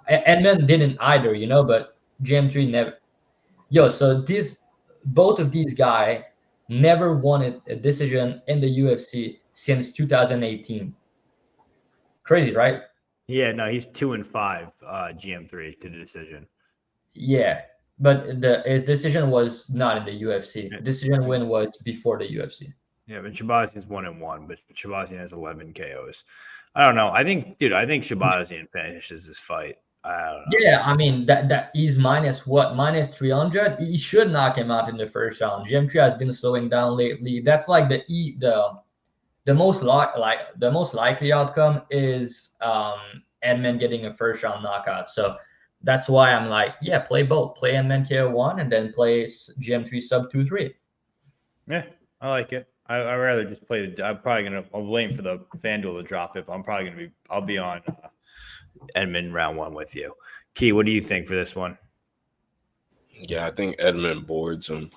Edmund didn't either, but GM3 never. So both of these guys never won a decision in the UFC since 2018. Crazy, right? Yeah, no, he's 2-5 GM3 to the decision. Yeah, but his decision was not in the UFC. The decision win was before the UFC. Yeah, but Shahbazyan's 1-1, but Shahbazyan has 11 KOs. I don't know. I think Shahbazyan finishes this fight. I don't know. Yeah, that he's minus 300. He should knock him out in the first round. GM3 has been slowing down lately. That's like the most likely outcome is Edmund getting a first round knockout. So that's why I'm play both. Play Edmund KO1 and then play GM3 sub 2-3. Yeah, I like it. I'd rather just play I'm waiting for the FanDuel to drop it, but I'll be on Edmund round 1 with you. Key, what do you think for this one? Yeah, I think Edmund boards him.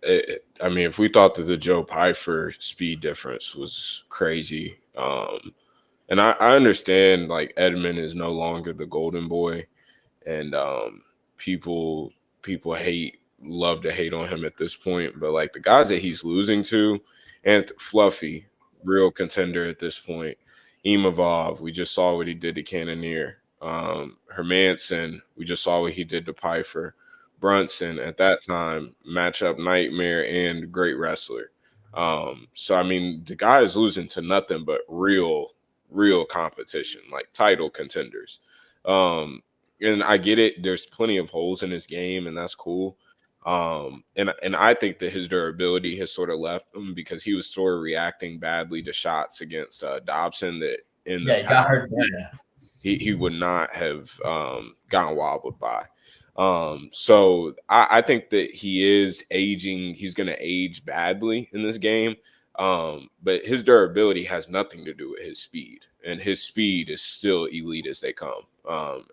If we thought that the Joe Pyfer speed difference was crazy, and I understand Edmund is no longer the golden boy, and people love to hate on him at this point, but the guys that he's losing to, and Fluffy, real contender at this point, Imavov, we just saw what he did to Cannonier. Hermanson, we just saw what he did to Pyfer. Brunson at that time, matchup nightmare and great wrestler. So I mean, the guy is losing to nothing but real competition, like title contenders. And I get it. There's plenty of holes in his game, and that's cool. And I think that his durability has sort of left him because he was sort of reacting badly to shots against Dobson that in the Yeah, he got past hurt. Yeah. he would not have gotten wobbled by. So I think that he is aging. He's going to age badly in this game. But his durability has nothing to do with his speed, and his speed is still elite as they come.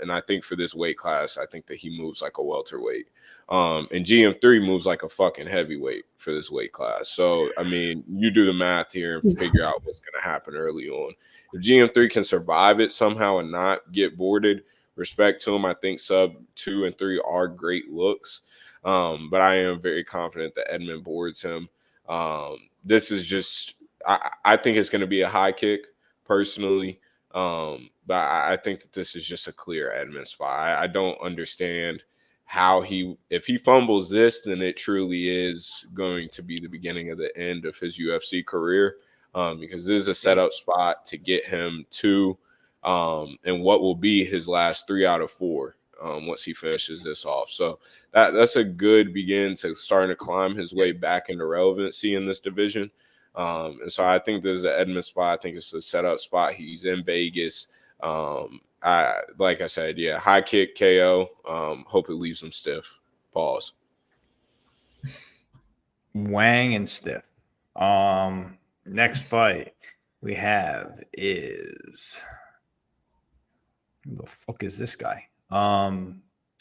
And I think for this weight class, I think that he moves like a welterweight. And GM3 moves like a fucking heavyweight for this weight class. So, I mean, you do the math here and figure out what's going to happen early on. If GM3 can survive it somehow and not get boarded, respect to him. I think sub 2 and 3 are great looks. But I am very confident that Edmund boards him. This is just, I think it's going to be a high kick personally. But I think that this is just a clear Edmund spot. I don't understand how if he fumbles this, then it truly is going to be the beginning of the end of his UFC career. Because this is a setup spot to get him to, and what will be his last 3 out of 4. Once he finishes this off. So that's a good begin to starting to climb his way back into relevancy in this division. And so I think this is an Edmund spot. I think it's a setup spot. He's in Vegas. Like I said, yeah, high kick KO. Hope it leaves him stiff. Pause. Wang and stiff. Next fight we have is, who the fuck is this guy?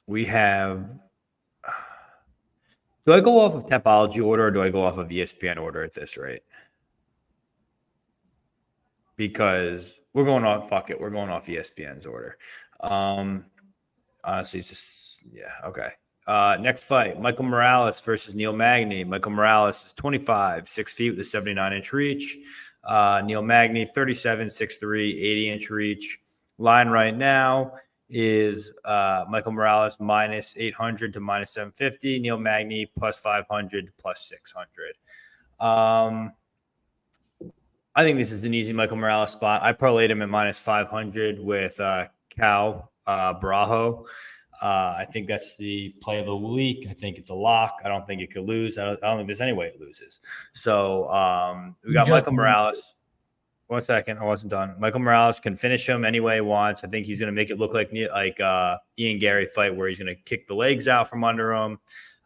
We have, do I go off of Topology order or do I go off of ESPN order at this rate? Because we're going off, fuck it, we're going off ESPN's order. Honestly, it's just, yeah, okay. Next fight, Michael Morales versus Neil Magny. Michael Morales is 25, 6 feet with a 79-inch reach. Neil Magny, 37, 6'3", 80-inch reach. Line right now is Michael Morales minus 800 to minus 750. Neil Magny plus 500 to plus 600. I think this is an easy Michael Morales spot. I parlayed him at minus 500 with Borralho. I think that's the play of the week. I think it's a lock. I don't think it could lose. I don't think there's any way it loses. So we got Michael Morales. 1 second, I wasn't done. Michael Morales can finish him any way he wants. I think he's going to make it look like Ian Gary fight where he's going to kick the legs out from under him.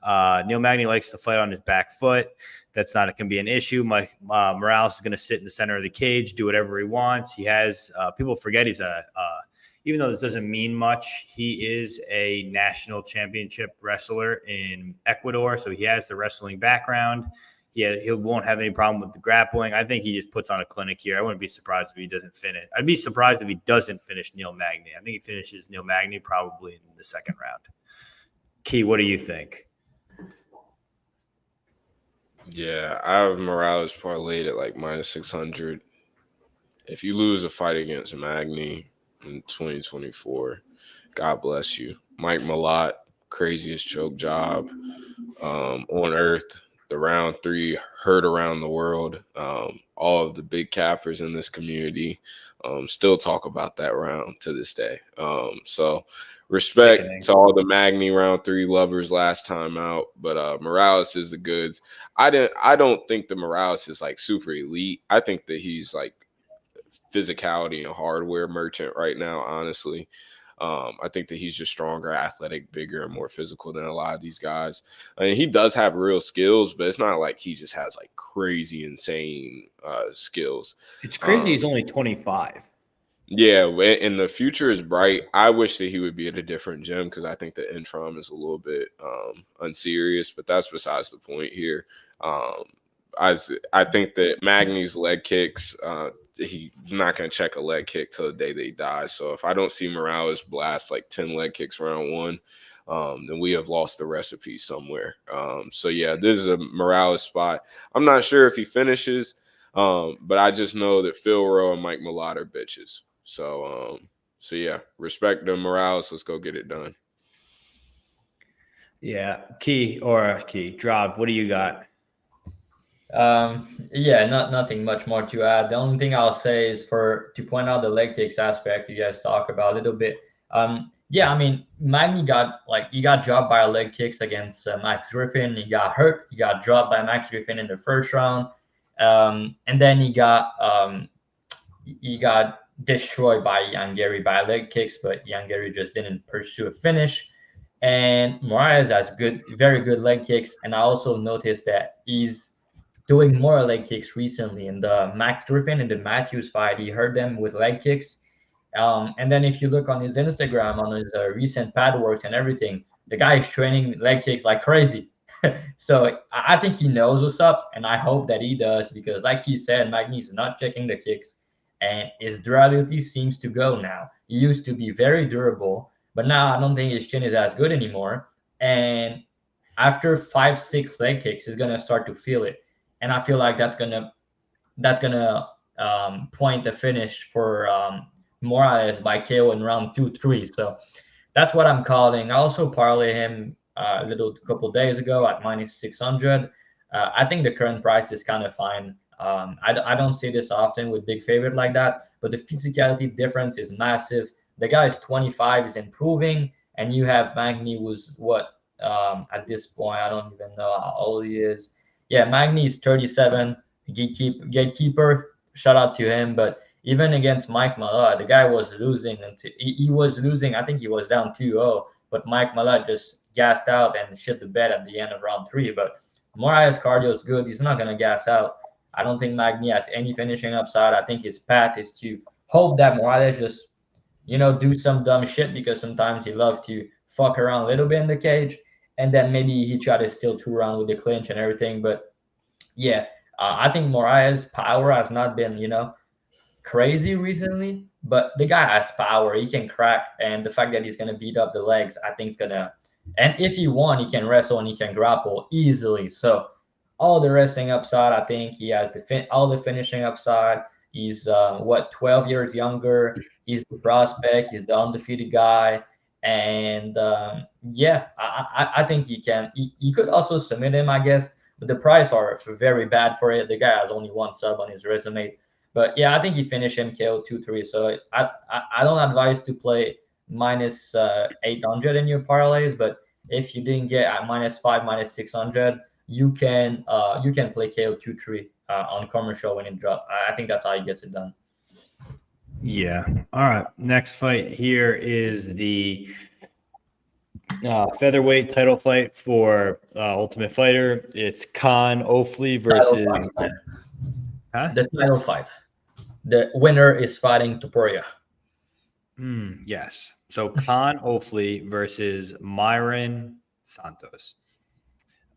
Neil Magny likes to fight on his back foot. That's not going to be an issue. Morales is going to sit in the center of the cage, do whatever he wants. He has people forget he's even though this doesn't mean much, he is a national championship wrestler in Ecuador, so he has the wrestling background. He won't have any problem with the grappling. I think he just puts on a clinic here. I wouldn't be surprised if he doesn't finish. I'd be surprised if he doesn't finish Neil Magny. I think he finishes Neil Magny probably in the second round. Key, what do you think? Yeah, I have Morales parlayed at like minus 600. If you lose a fight against Magny in 2024, God bless you. Mike Malott, craziest choke job on earth. The round 3 heard around the world. All of the big cappers in this community still talk about that round to this day. So respect to all the Magny round 3 lovers last time out, but Morales is the goods. I don't think that Morales is like super elite. I think that he's like physicality and hardware merchant right now, honestly. I think that he's just stronger, athletic, bigger, and more physical than a lot of these guys. I mean, he does have real skills, but it's not like he just has like crazy, insane skills. It's crazy he's only 25. Yeah, and the future is bright. I wish that he would be at a different gym because I think the interim is a little bit unserious, but that's besides the point here. I think that Magny's leg kicks, he's not going to check a leg kick till the day they die. So if I don't see Morales blast like 10 leg kicks round 1, then we have lost the recipe somewhere. So yeah, this is a Morales spot. I'm not sure if he finishes, but I just know that Phil Rowe and Mike Malott are bitches. So yeah, respect to Morales. Let's go get it done. Yeah, key. Drop. What do you got? Yeah, nothing much more to add. The only thing I'll say is to point out the leg kicks aspect you guys talk about a little bit. Yeah, I mean, Magny he got dropped by leg kicks against Max Griffin. He got hurt. He got dropped by Max Griffin in the first round, and then he got destroyed by Ian Gary by leg kicks, but Ian Gary just didn't pursue a finish. And Moraes has very good leg kicks, and I also noticed that he's doing more leg kicks recently. In the Max Griffin and the Matthews fight, he hurt them with leg kicks. And then if you look on his Instagram, on his recent pad works and everything, the guy is training leg kicks like crazy. So I think he knows what's up, and I hope that he does, because like he said, Magny's not checking the kicks, and his durability seems to go now. He used to be very durable, but now I don't think his chin is as good anymore. And after 5, 6 leg kicks, he's gonna start to feel it, and I feel like that's gonna point the finish for Morales by KO in round 2, 3. So that's what I'm calling. I also parlay him a couple days ago at -600. I think the current price is kind of fine. I don't see this often with big favorite like that, but the physicality difference is massive. The guy is 25, is improving, and you have Magny, who's what at this point, I don't even know how old he is. Yeah, Magny is 37, gatekeeper. Shout out to him, but even against Mike Malott, the guy was losing, and he was losing. I think he was down 2-0, but Mike Malott just gassed out and shit the bed at the end of round 3. But Moraes' cardio is good. He's not gonna gas out. I don't think Magny has any finishing upside. I think his path is to hope that Morales just, do some dumb shit, because sometimes he loves to fuck around a little bit in the cage, and then maybe he try to steal 2 rounds with the clinch and everything. But yeah, I think Moraes' power has not been, crazy recently, but the guy has power. He can crack, and the fact that he's gonna beat up the legs, I think, is gonna. And if he won, he can wrestle and he can grapple easily. So all the wrestling upside, I think he has all the finishing upside. He's 12 years younger. He's the prospect. He's the undefeated guy, and yeah, I think he can. He could also submit him, I guess, but the price are very bad for it. The guy has only 1 sub on his resume. But yeah, I think he finished him KO 2-3. So I don't advise to play -800 in your parlays, but if you didn't get at -5, -600, you can play KO 2-3 on commercial when it drops. I think that's how he gets it done. Yeah. All right. Next fight here is the featherweight title fight for Ultimate Fighter. It's Khan Ofli versus the title fight. The winner is fighting Topuria. Yes. So Khan Ofli versus Myron Santos.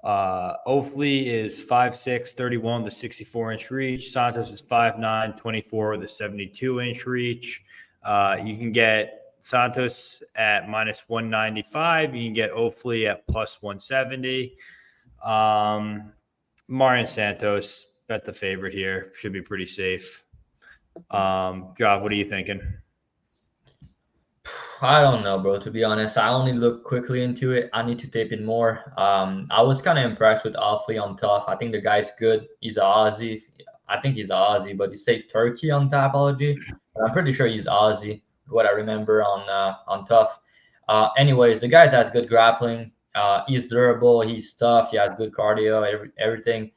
Ofli is 5'6", 31 with a 64-inch reach. Santos is 5'9", 24 with a 72-inch reach. You can get Santos at -195. You can get Ofli at +170. Myron Santos, bet the favorite here. Should be pretty safe. Jav, what are you thinking? I don't know, bro. To be honest, I only looked quickly into it. I need to tape it more. I was kind of impressed with Ofli on Tough. I think the guy's good. He's an Aussie. I think he's an Aussie, but he say Turkey on Tapology. But I'm pretty sure he's Aussie. What I remember on Tough. Anyways, the guy has good grappling. He's durable. He's tough. He has good cardio. Everything.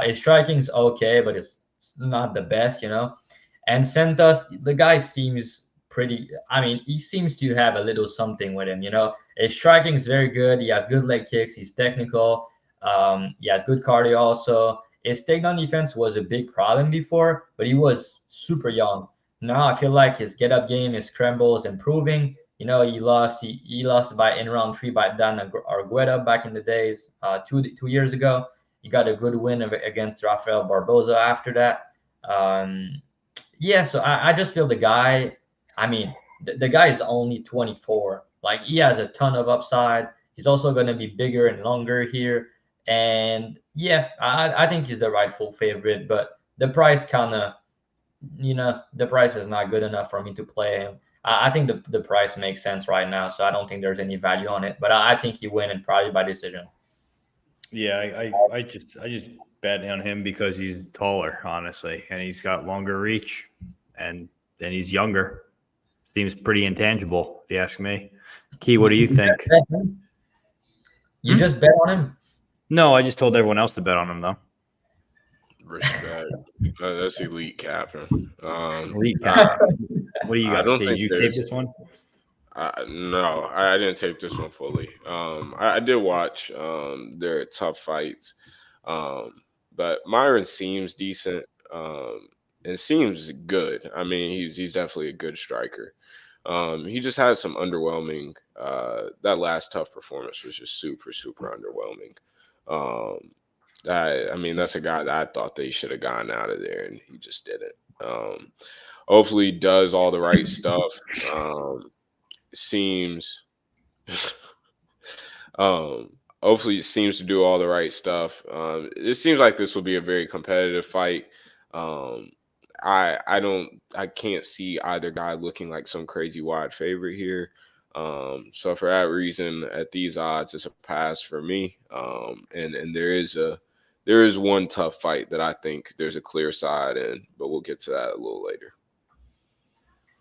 His striking's okay, but it's not the best, And Santos, the guy seems pretty. I mean, he seems to have a little something with him. His striking is very good. He has good leg kicks. He's technical. He has good cardio also. His takedown defense was a big problem before, but he was super young. Now I feel like his get up game, his scramble is improving. He lost. He lost in round 3 by Dan Argueta back in the days, 2 years ago. He got a good win against Rafael Barboza after that. Yeah, so I just feel the guy. I mean, the guy is only 24. Like, he has a ton of upside. He's also going to be bigger and longer here. And yeah, I think he's the rightful favorite. But the price kind of, the price is not good enough for me to play him. I think the price makes sense right now, so I don't think there's any value on it. But I think he win and probably by decision. Yeah, I just bet on him because he's taller, honestly, and he's got longer reach, and he's younger. Seems pretty intangible, if you ask me. Key, what do you think? You just bet on him? No, I just told everyone else to bet on him, though. Respect. That's elite capping. Elite cap. What do you got? I don't Did think you tape this one? No, I didn't tape this one fully. I did watch their tough fights, but Myron seems decent and seems good. I mean, he's definitely a good striker. He just had some underwhelming. That last tough performance was just super underwhelming. I mean, that's a guy that I thought they should have gotten out of there, and he just didn't. Hopefully, does all the right stuff. Seems hopefully it seems to do all the right stuff. It seems like this will be a very competitive fight. I can't see either guy looking like some crazy wide favorite here. So for that reason, at these odds, it's a pass for me. And there is one tough fight that I think there's a clear side in, but we'll get to that a little later.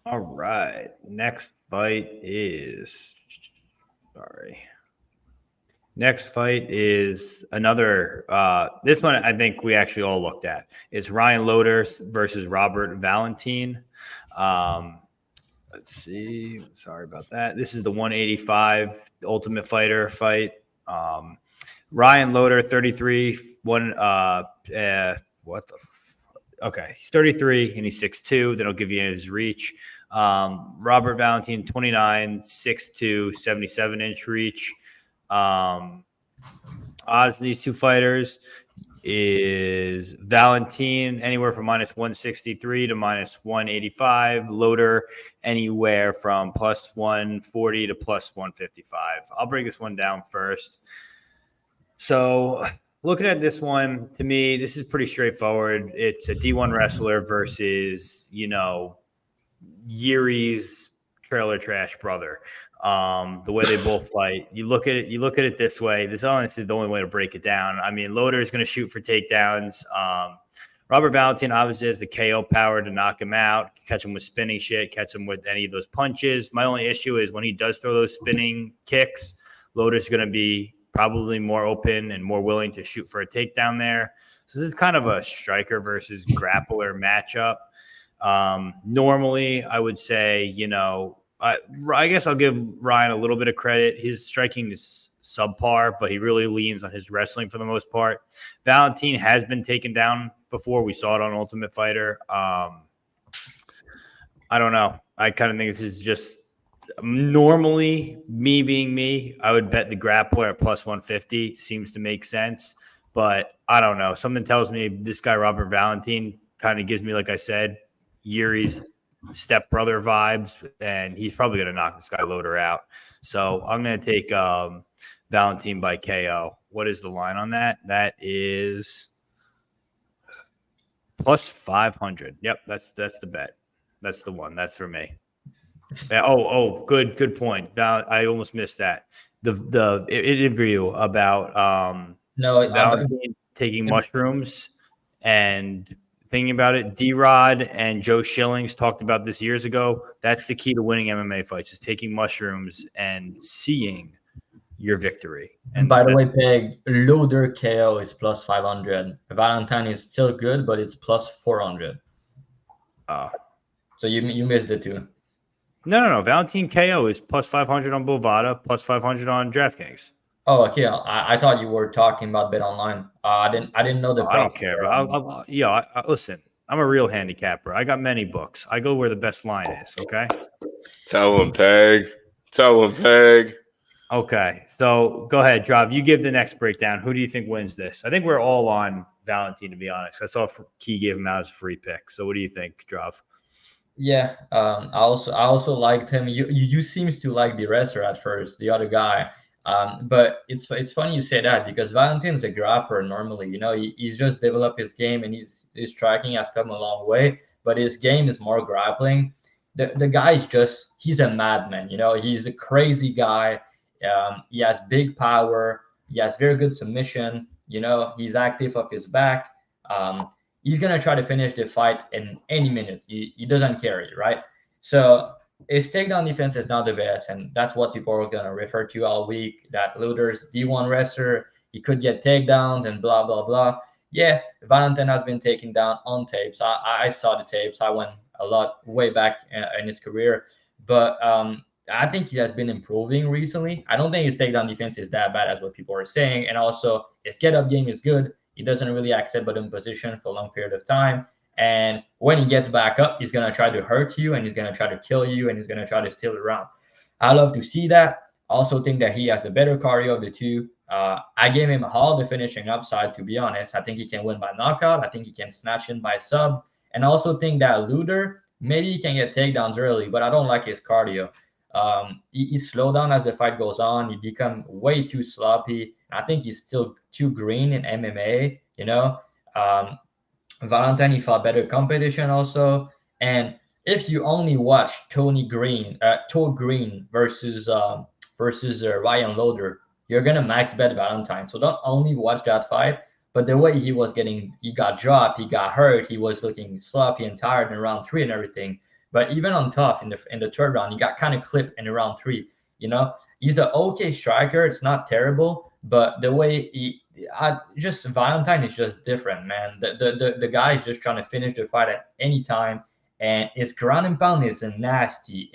All right. Next fight is Next fight is another. This one I think we actually all looked at. It's Ryan Loder versus Robert Valentin. Let's see. Sorry about that. This is the 185 Ultimate Fighter fight. Ryan Loder, 33. Okay, he's 33 and he's 6'2". Then I'll give you his reach. Robert Valentin, 29, 6'2", 77-inch reach. Odds in these two fighters is Valentin anywhere from -163 to -185. Loder anywhere from +140 to +155. I'll break this one down first. So looking at this one, to me, this is pretty straightforward. It's a D1 wrestler versus, Yuri's trailer trash brother. The way they both fight, you look at it this way. This is honestly the only way to break it down. I mean, Loder is going to shoot for takedowns. Robert Valentin obviously has the KO power to knock him out, catch him with spinning shit, catch him with any of those punches. My only issue is when he does throw those spinning kicks, Loder's going to be probably more open and more willing to shoot for a takedown there. So this is kind of a striker versus grappler matchup. Normally, I would say, I guess I'll give Ryan a little bit of credit. His striking is subpar, but he really leans on his wrestling for the most part. Valentin has been taken down before. We saw it on Ultimate Fighter. I don't know. I kind of think this is just normally, me being me, I would bet the grappler at +150. Seems to make sense. But I don't know. Something tells me this guy, Robert Valentin, kind of gives me, like I said, Yuri's stepbrother vibes, and he's probably going to knock this guy Loder out. So I'm going to take Valentin by KO. What is the line on that? That is +500. Yep, that's the bet. That's the one. That's for me. Yeah, good point. I almost missed that. The interview about Valentin taking mushrooms and thinking about it. D-Rod and Joe Schillings talked about this years ago. That's the key to winning MMA fights, is taking mushrooms and seeing your victory. And by the way, Peg, Loder KO is +500. Valentin is still good, but it's +400. So you missed it too. No. Valentin KO is +500 on Bovada, +500 on DraftKings. Oh, okay. I thought you were talking about Bet Online. I didn't know the. I don't care. Listen, I'm a real handicapper. I got many books. I go where the best line is. Okay. Tell him, Peg. Okay. So go ahead, Drav. You give the next breakdown. Who do you think wins this? I think we're all on Valentin, to be honest. I saw Key gave him out as a free pick. So what do you think, Drav? Yeah. I also liked him. You seems to like the wrestler at first, the other guy. But it's funny you say that, because Valentin's a grappler normally. He's just developed his game, and his striking has come a long way. But his game is more grappling. the guy's just, he's a madman. He's a crazy guy. He has big power. He has very good submission. He's active off his back. He's gonna try to finish the fight in any minute. He doesn't care, right? So his takedown defense is not the best, and that's what people are gonna refer to all week. That Loder's D1 wrestler, he could get takedowns and blah blah blah. Yeah, Valentin has been taken down on tapes. I saw the tapes. I went a lot way back in his career, but I think he has been improving recently. I don't think his takedown defense is that bad as what people are saying, and also his get-up game is good. He doesn't really accept bottom position for a long period of time, and when he gets back up, he's gonna try to hurt you, and he's gonna try to kill you, and he's gonna try to steal the round. I love to see that. I also think that he has the better cardio of the two. I gave him all the finishing upside, to be honest. I think he can win by knockout. I think he can snatch in by sub. And I also think that Loder, maybe he can get takedowns early, but I don't like his cardio. He slow down as the fight goes on. He become way too sloppy. I think he's still too green in MMA, Valentin, he fought better competition also. And if you only watch Tony Green versus Ryan Loder, you're gonna max bet Valentin. So don't only watch that fight, but the way he got dropped, he got hurt, he was looking sloppy and tired in round 3 and everything. But even on tough in the third round, he got kind of clipped in round 3. He's an okay striker. It's not terrible, but the way Valentin is just different, man. The guy is just trying to finish the fight at any time, and his ground and pound is nasty.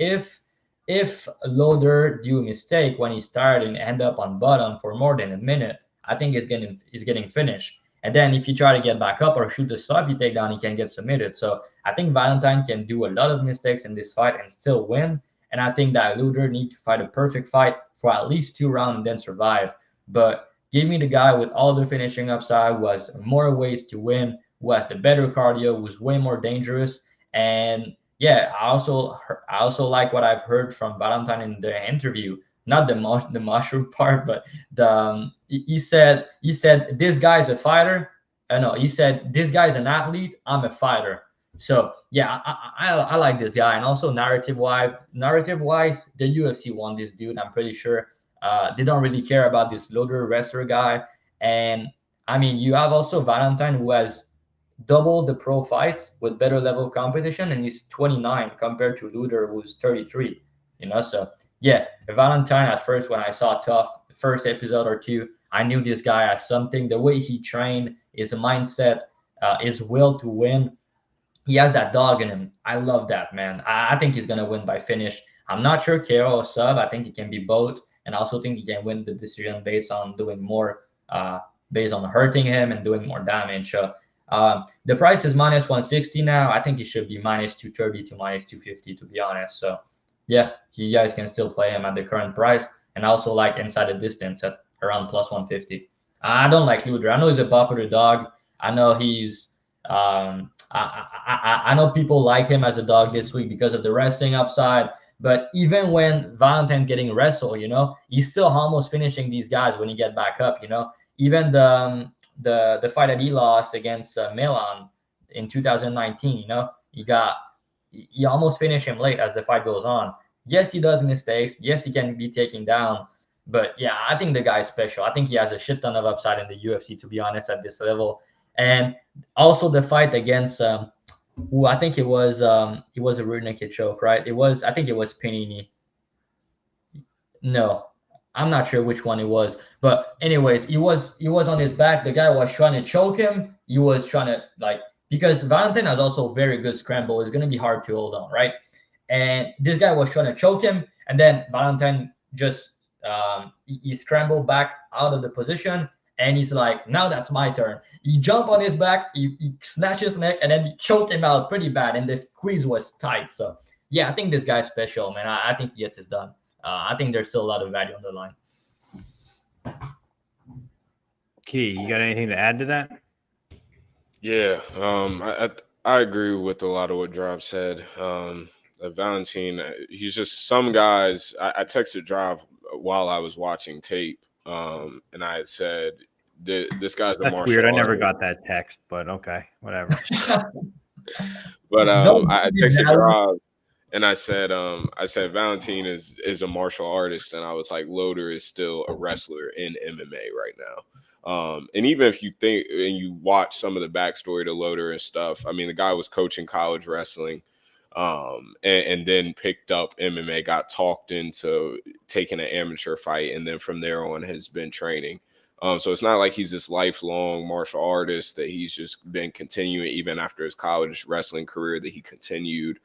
If Loder do a mistake when he's tired and end up on bottom for more than a minute, I think he's getting finished. And then if you try to get back up or shoot the sloppy takedown, he can get submitted. So I think Valentin can do a lot of mistakes in this fight and still win. And I think that Loder need to fight a perfect fight for at least 2 rounds and then survive. But give me the guy with all the finishing upside, who has more ways to win, who has the better cardio, who's way more dangerous. And yeah, I also like what I've heard from Valentin in the interview. Not the mushroom part, but he said this guy's a fighter. No, he said this guy's an athlete. I'm a fighter. So yeah, I like this guy. And also narrative wise, the UFC won this dude. I'm pretty sure. They don't really care about this Loder wrestler guy. And I mean, you have also Valentin, who has double the pro fights with better level competition, and he's 29 compared to Loder, who's 33. So yeah, Valentin at first, when I saw Tough, the first episode or 2, I knew this guy has something. The way he trained, his mindset, his will to win, he has that dog in him. I love that, man. I think he's gonna win by finish. I'm not sure KO or sub. I think he can be both, and I also think he can win the decision based on doing more, based on hurting him and doing more damage. So the price is minus 160 now. I think it should be minus 230 to minus 250, to be honest. So yeah, you guys can still play him at the current price, and also like inside the distance at around plus 150. I don't like Loder. I know he's a popular dog. I know he's I know people like him as a dog this week because of the wrestling upside. But even when Valentin getting wrestled, he's still almost finishing these guys when he get back up. Even the fight that he lost against Milan in 2019, he almost finished him late as the fight goes on. Yes, he does mistakes. Yes, he can be taken down. But yeah, I think the guy's special. I think he has a shit ton of upside in the UFC, to be honest, at this level. And also the fight against who I think it was a rear naked choke, right? I think it was Panini. No, I'm not sure which one it was. But anyways, he was on his back. The guy was trying to choke him. He was trying to because Valentin has also very good scramble. It's gonna be hard to hold on, right? And this guy was trying to choke him, and then Valentin just he scrambled back out of the position, and he's like, now that's my turn. He jumped on his back, he snatched his neck, and then he choked him out pretty bad, and the squeeze was tight. So yeah, I think this guy's special, man. I think he gets it done. I think there's still a lot of value on the line. Key, you got anything to add to that? Yeah, I agree with a lot of what Drop said. Valentin, he's just some guys. I texted Drop while I was watching tape, and I had said, "This guy's a That's martial weird. I never artist." got that text, but okay, whatever. But I texted Drop, And I said Valentin is a martial artist, and I was like, Loder is still a wrestler in MMA right now. And even if you think and you watch some of the backstory to Loder and stuff, I mean, the guy was coaching college wrestling, and then picked up MMA, got talked into taking an amateur fight, and then from there on has been training. So it's not like he's this lifelong martial artist that he's just been continuing even after his college wrestling career, that he continued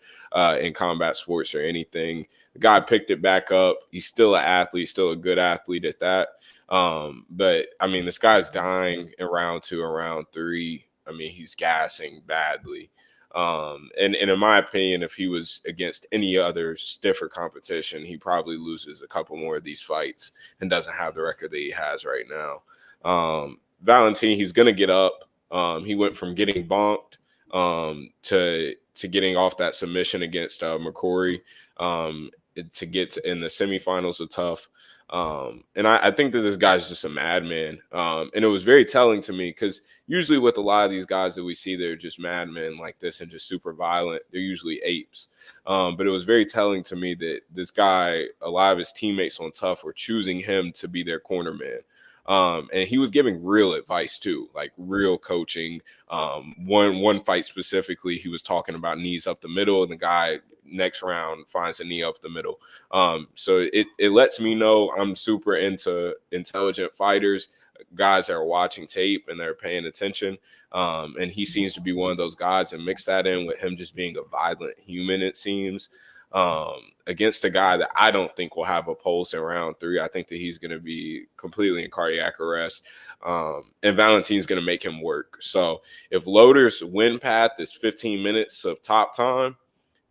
in combat sports or anything. The guy picked it back up. He's still an athlete, still a good athlete at that. But I mean, this guy's dying in round 2 and round 3. I mean, he's gassing badly. And in my opinion, if he was against any other stiffer competition, he probably loses a couple more of these fights and doesn't have the record that he has right now. Valentin, he's gonna get up. He went from getting bonked to getting off that submission against McCrory to get in the semifinals of tough. And I think that this guy's just a madman. And it was very telling to me because usually with a lot of these guys that we see, they're just madmen like this and just super violent. They're usually apes. But it was very telling to me that this guy, a lot of his teammates on tough were choosing him to be their corner man. And he was giving real advice too, like real coaching. One fight specifically, he was talking about knees up the middle, and the guy next round finds a knee up the middle. So it lets me know I'm super into intelligent fighters, guys that are watching tape and they're paying attention. And he seems to be one of those guys, and mix that in with him just being a violent human, it seems, against a guy that I don't think will have a pulse in round 3. I think that he's going to be completely in cardiac arrest. And Valentin's going to make him work. So if Loder's win path is 15 minutes of top time,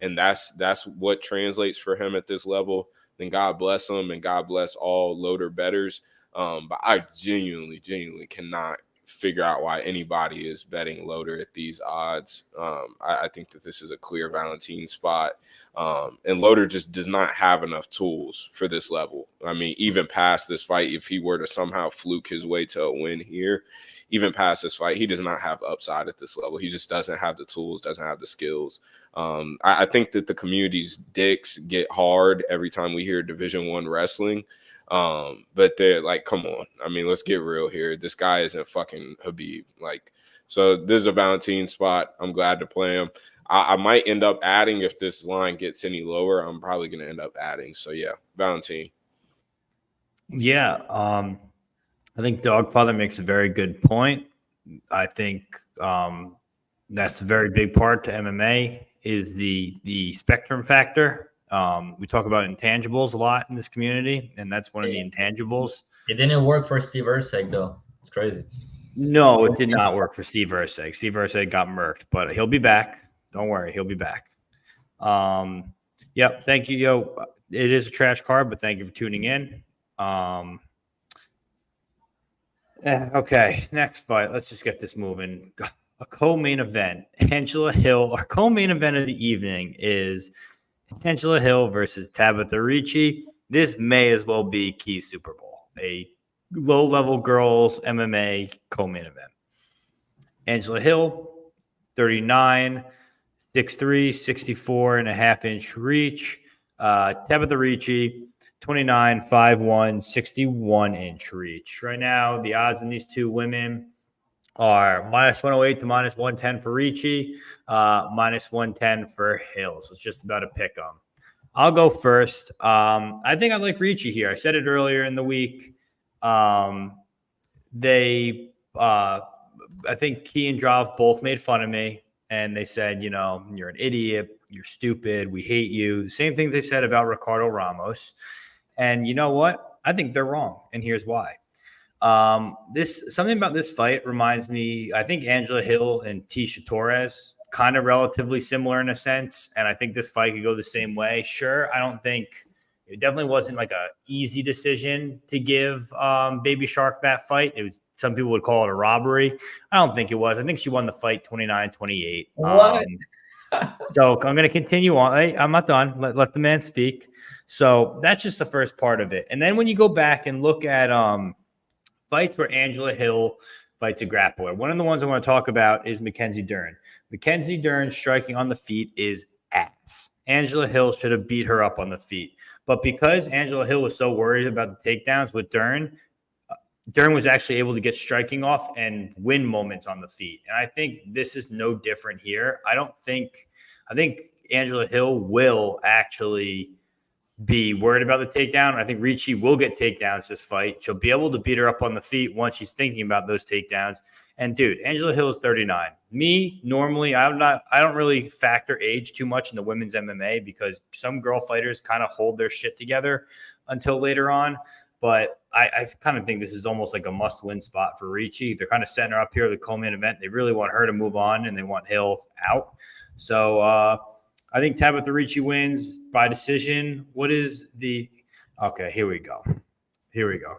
and that's what translates for him at this level, then God bless him and God bless all Loder bettors. But I genuinely cannot figure out why anybody is betting Loder at these odds. I think that this is a clear Valentin spot. And Loder just does not have enough tools for this level. I mean, even past this fight, if he were to somehow fluke his way to a win here, even past this fight, he does not have upside at this level. He just doesn't have the tools, doesn't have the skills. I think that the community's dicks get hard every time we hear Division I wrestling. But they're like, come on. I mean, let's get real here. This guy isn't fucking Habib. Like, so this is a Valentin spot. I'm glad to play him. I might end up adding if this line gets any lower. I'm probably going to end up adding. So yeah, Valentin. Yeah. I think Dogfather makes a very good point. I think that's a very big part to MMA is the spectrum factor. We talk about intangibles a lot in this community, and that's one of the intangibles. It didn't work for Steve Erceg, though. It's crazy. No, it did not work for Steve Erceg. Steve Erceg got murked, but he'll be back. Don't worry, he'll be back. Yep, thank you, yo. It is a trash card, but thank you for tuning in. Okay, next fight. Let's just get this moving. A co-main event. Angela Hill. Our co-main event of the evening is Angela Hill versus Tabitha Ricci. This may as well be Key Super Bowl, a low-level girls MMA co-main event. Angela Hill, 39, 6'3", 64.5-inch reach. Tabitha Ricci, 29, 5'1", 61-inch reach. Right now, the odds on these two women are -108 to -110 for Ricci, -110 for Hill. So it's just about a pick 'em. I'll go first. I think I like Ricci here. I said it earlier in the week. I think Key and Drav both made fun of me, and they said, you know, you're an idiot, you're stupid, we hate you. The same thing they said about Ricardo Ramos. And you know what? I think they're wrong, and here's why. Something about this fight reminds me, I think Angela Hill and Tisha Torres kind of relatively similar in a sense, and I think this fight could go the same way. Sure, I don't think it definitely wasn't like a easy decision to give Baby Shark that fight. It was, some people would call it a robbery. I don't think it was. I think she won the fight 29-28. What? So I'm going to continue on. I'm not done. Let the man speak. So that's just the first part of it. And then when you go back and look at fights where Angela Hill fights a grappler, one of the ones I want to talk about is Mackenzie Dern. Mackenzie Dern's striking on the feet is ass. Angela Hill should have beat her up on the feet. But because Angela Hill was so worried about the takedowns with Dern was actually able to get striking off and win moments on the feet. And I think this is no different here. I think Angela Hill will actually be worried about the takedown. I think Ricci will get takedowns this fight. She'll be able to beat her up on the feet once she's thinking about those takedowns. And dude, Angela Hill is 39. Me, normally, I don't really factor age too much in the women's MMA because some girl fighters kind of hold their shit together until later on. But I kind of think this is almost like a must-win spot for Ricci. They're kind of setting her up here at the co-main event. They really want her to move on, and they want Hill out. So I think Tabitha Ricci wins by decision. What is the – okay, here we go.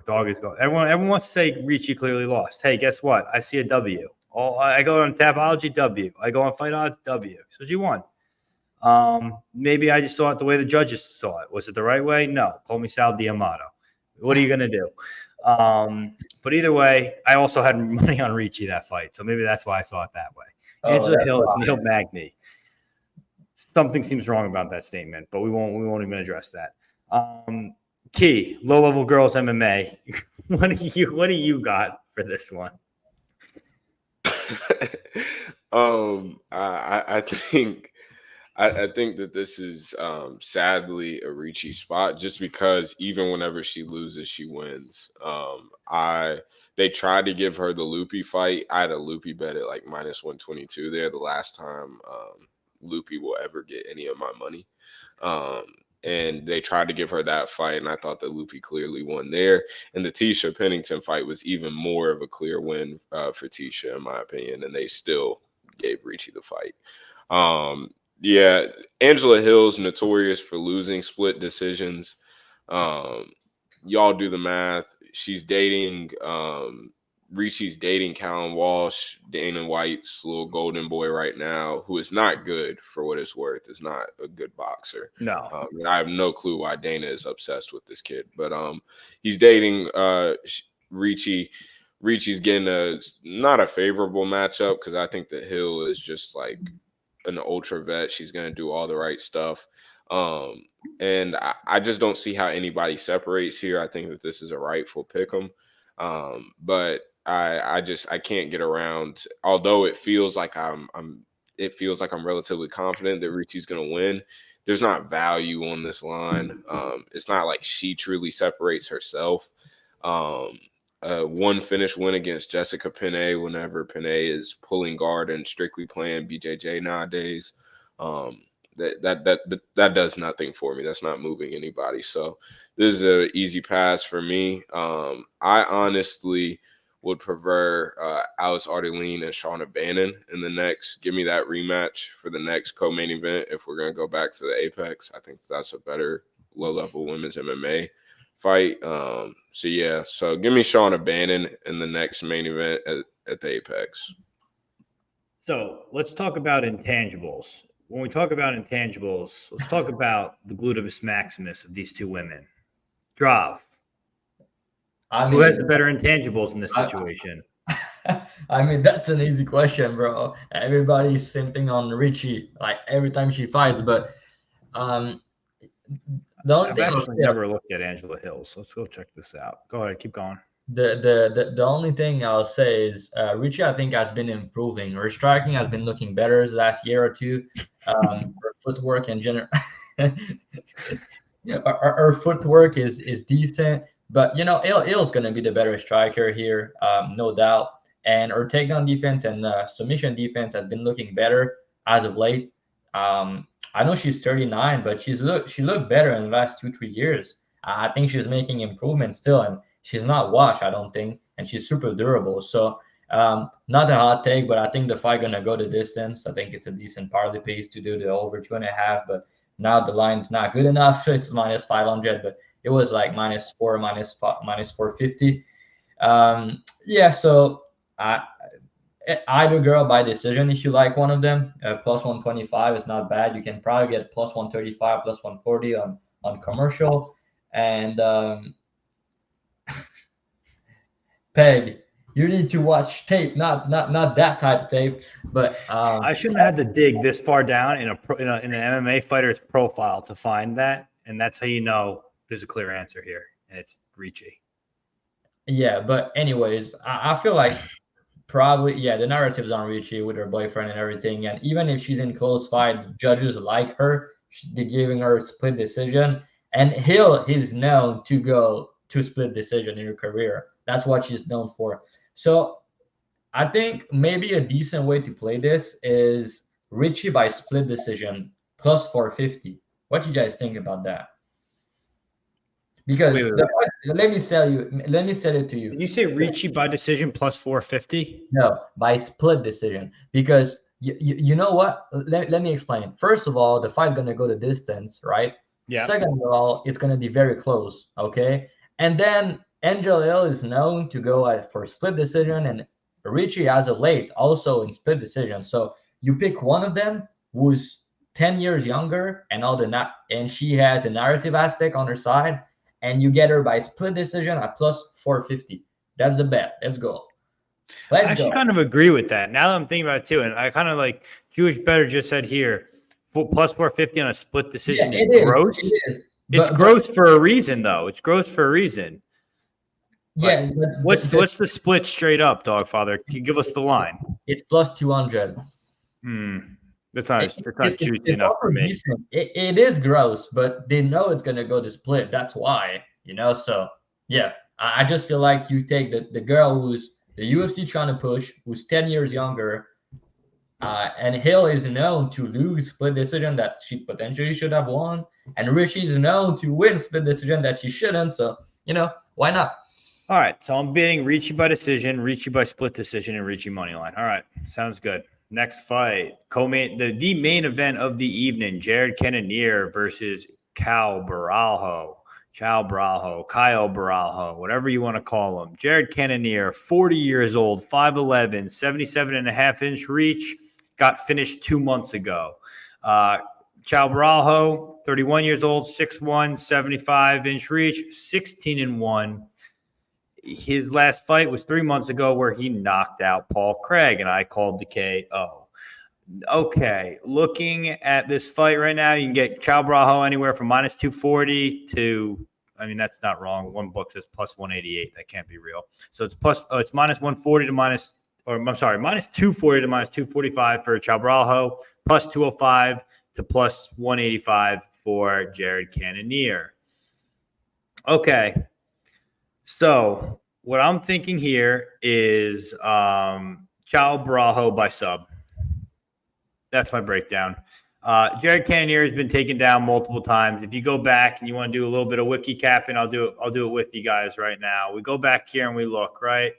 Dog is going. Everyone wants to say Ricci clearly lost. Hey, guess what? I see a W. I go on Tapology, W. I go on Fight Odds, W. So she won. Maybe I just saw it the way the judges saw it. Was it the right way? No. Call me Sal D'Amato. What are you going to do? But either way, I also had money on Ricci that fight. So maybe that's why I saw it that way. Angela Hill is Neil Magny. Something seems wrong about that statement, but we won't even address that. Key, low-level girls MMA. What do you got for this one? I think that this is sadly a Ricci spot just because even whenever she loses, she wins. They tried to give her the Loopy fight. I had a Loopy bet at like -122 there the last time Loopy will ever get any of my money. And they tried to give her that fight, and I thought that Loopy clearly won there. And the Tisha Pennington fight was even more of a clear win for Tisha, in my opinion, and they still gave Ricci the fight. Yeah, Angela Hill's notorious for losing split decisions. Y'all do the math. She's dating Ricci's dating Callum Walsh, Dana White's little golden boy right now, who is not good for what it's worth, is not a good boxer. No. And I have no clue why Dana is obsessed with this kid. But he's dating Ricci. Ricci's getting not a favorable matchup because I think that Hill is just like an ultra vet. She's going to do all the right stuff. And I just don't see how anybody separates here. I think that this is a rightful pick 'em. But I can't get around. Although it feels like I'm relatively confident that Ricci's going to win. There's not value on this line. It's not like she truly separates herself. One finish win against Jessica Penne whenever Penne is pulling guard and strictly playing BJJ nowadays. That does nothing for me. That's not moving anybody. So this is an easy pass for me. I honestly would prefer Alice Ardeline and Shauna Bannon in the next. Give me that rematch for the next co-main event. If we're going to go back to the Apex, I think that's a better low-level women's MMA fight. So give me Shauna Bannon in the next main event at the Apex. So let's talk about intangibles. When we talk about intangibles, let's talk about the gluteus maximus of these two women. Drav. Who has the better intangibles in this situation? I mean, that's an easy question, bro. Everybody's simping on Ricci like every time she fights, but the only thing I've actually never looked at Angela Hill, so let's go check this out. Go ahead, keep going. The only thing I'll say is Ricci, I think, has been improving. Her striking has been looking better the last year or two. Her footwork in general, her footwork is decent. But Ill's going to be the better striker here, no doubt. And her takedown defense and submission defense has been looking better as of late. I know she's 39, but she looked better in the last 2-3 years. I think she's making improvements still, and she's not washed, I don't think, and she's super durable. So not a hot take, but I think the fight gonna go the distance. I think it's a decent parlay piece to do the over 2.5, but now the line's not good enough. It's -500, but it was like -4, -450. So either girl by decision if you like one of them. +125 is not bad. You can probably get +135, +140 on commercial. And Peg, You need to watch tape, not that type of tape. But I shouldn't have had to dig this far down in an MMA fighter's profile to find that, and that's how you know there's a clear answer here, and it's Ricci. yeah, but anyways, I feel like probably the narratives on Ricci with her boyfriend and everything, and even if she's in close fight, judges like her. They're giving her a split decision, and he's known to go to split decision in her career. That's what she's known for. So I think maybe a decent way to play this is Ricci by split decision plus 450. What do you guys think about that? Because Wait. let me sell it to you. Did you say Ricci by decision plus 450? No, by split decision. Because you know what? Let me explain. First of all, the fight's gonna go the distance, right? Yeah. Second of all, it's gonna be very close. Okay. And then Angel Hill is known to go for split decision, and Ricci as of late also in split decision. So you pick one of them who's 10 years younger and and she has a narrative aspect on her side, and you get her by split decision at plus 450. That's the bet. Let's go. I actually kind of agree with that. Now that I'm thinking about it too, and I kind of like Jewish Better just said here, plus 450 on a split decision is gross. It is. It's gross for a reason, though. It's gross for a reason. Yeah. What's the split straight up, Dogfather? Can you give us the line? It's plus 200. That's not juicy enough for me. It is gross, but they know it's going to go to split. That's why, So, yeah, I just feel like you take the girl who's the UFC trying to push, who's 10 years younger, and Hill is known to lose split decision that she potentially should have won, and Ricci is known to win split decision that she shouldn't. So, why not? All right, so I'm bidding Ricci by decision, Ricci by split decision, and Ricci money line. All right, sounds good. Next fight, the main event of the evening: Jared Cannonier versus Kyle Borralho, whatever you want to call him. Jared Cannonier, 40 years old, 5'11", 77.5-inch reach, got finished 2 months ago. Kyle Borralho, 31 years old, 6'1", 75-inch reach, 16-1. His last fight was 3 months ago where he knocked out Paul Craig, and I called the KO. Okay, looking at this fight right now, you can get Kyle Borralho anywhere from minus 240 to, that's not wrong. One book says plus 188. That can't be real. So it's minus 140 to minus 240 to minus 245 for Kyle Borralho, plus 205 to plus 185 for Jared Cannonier. Okay. So what I'm thinking here is Kyle Borralho by sub. That's my breakdown. Jared Cannonier has been taken down multiple times. If you go back and you want to do a little bit of wiki capping, I'll do it with you guys right now. We go back here and we look, right?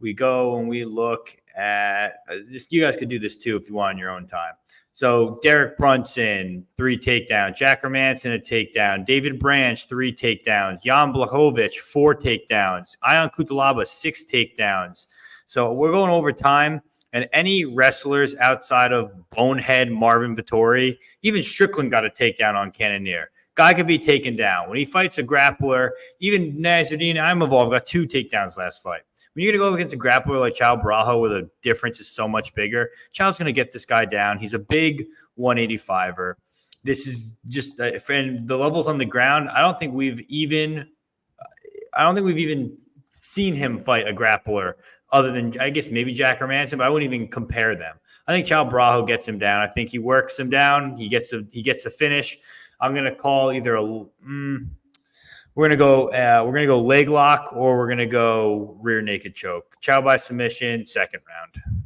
We go and we look at just, you guys could do this too if you want on your own time. So Derek Brunson, 3 takedowns. Jack Hermanson, a takedown. David Branch, 3 takedowns. Jan Blachowicz, 4 takedowns. Ion Kutalaba, 6 takedowns. So we're going over time. And any wrestlers outside of Bonehead, Marvin Vettori, even Strickland got a takedown on Cannonier. Guy could be taken down. When he fights a grappler, even Nasruddin Imavov got 2 takedowns last fight. When you're going to go against a grappler like Kyle Borralho, where the difference is so much bigger, Kyle's going to get this guy down. He's a big 185er. This is just, and the levels on the ground, I don't think we've even seen him fight a grappler other than, I guess, maybe Jack Hermanson, but I wouldn't even compare them. I think Kyle Borralho gets him down. I think he works him down. He gets a finish. I'm going to call either we're going to go leg lock, or we're going to go rear naked choke. Chow by submission, second round.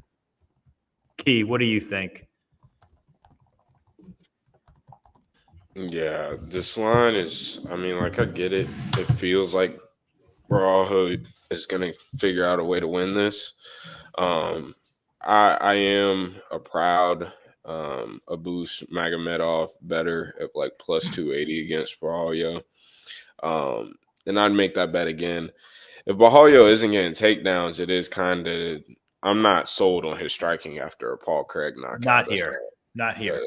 Key, what do you think? Yeah, this line is, I get it. It feels like Borralho is going to figure out a way to win this. I am a proud Abus Magomedov better at like plus 280 against Borralho. And I'd make that bet again. If Borralho isn't getting takedowns, it is kind of, I'm not sold on his striking after a Paul Craig knockout. Not here.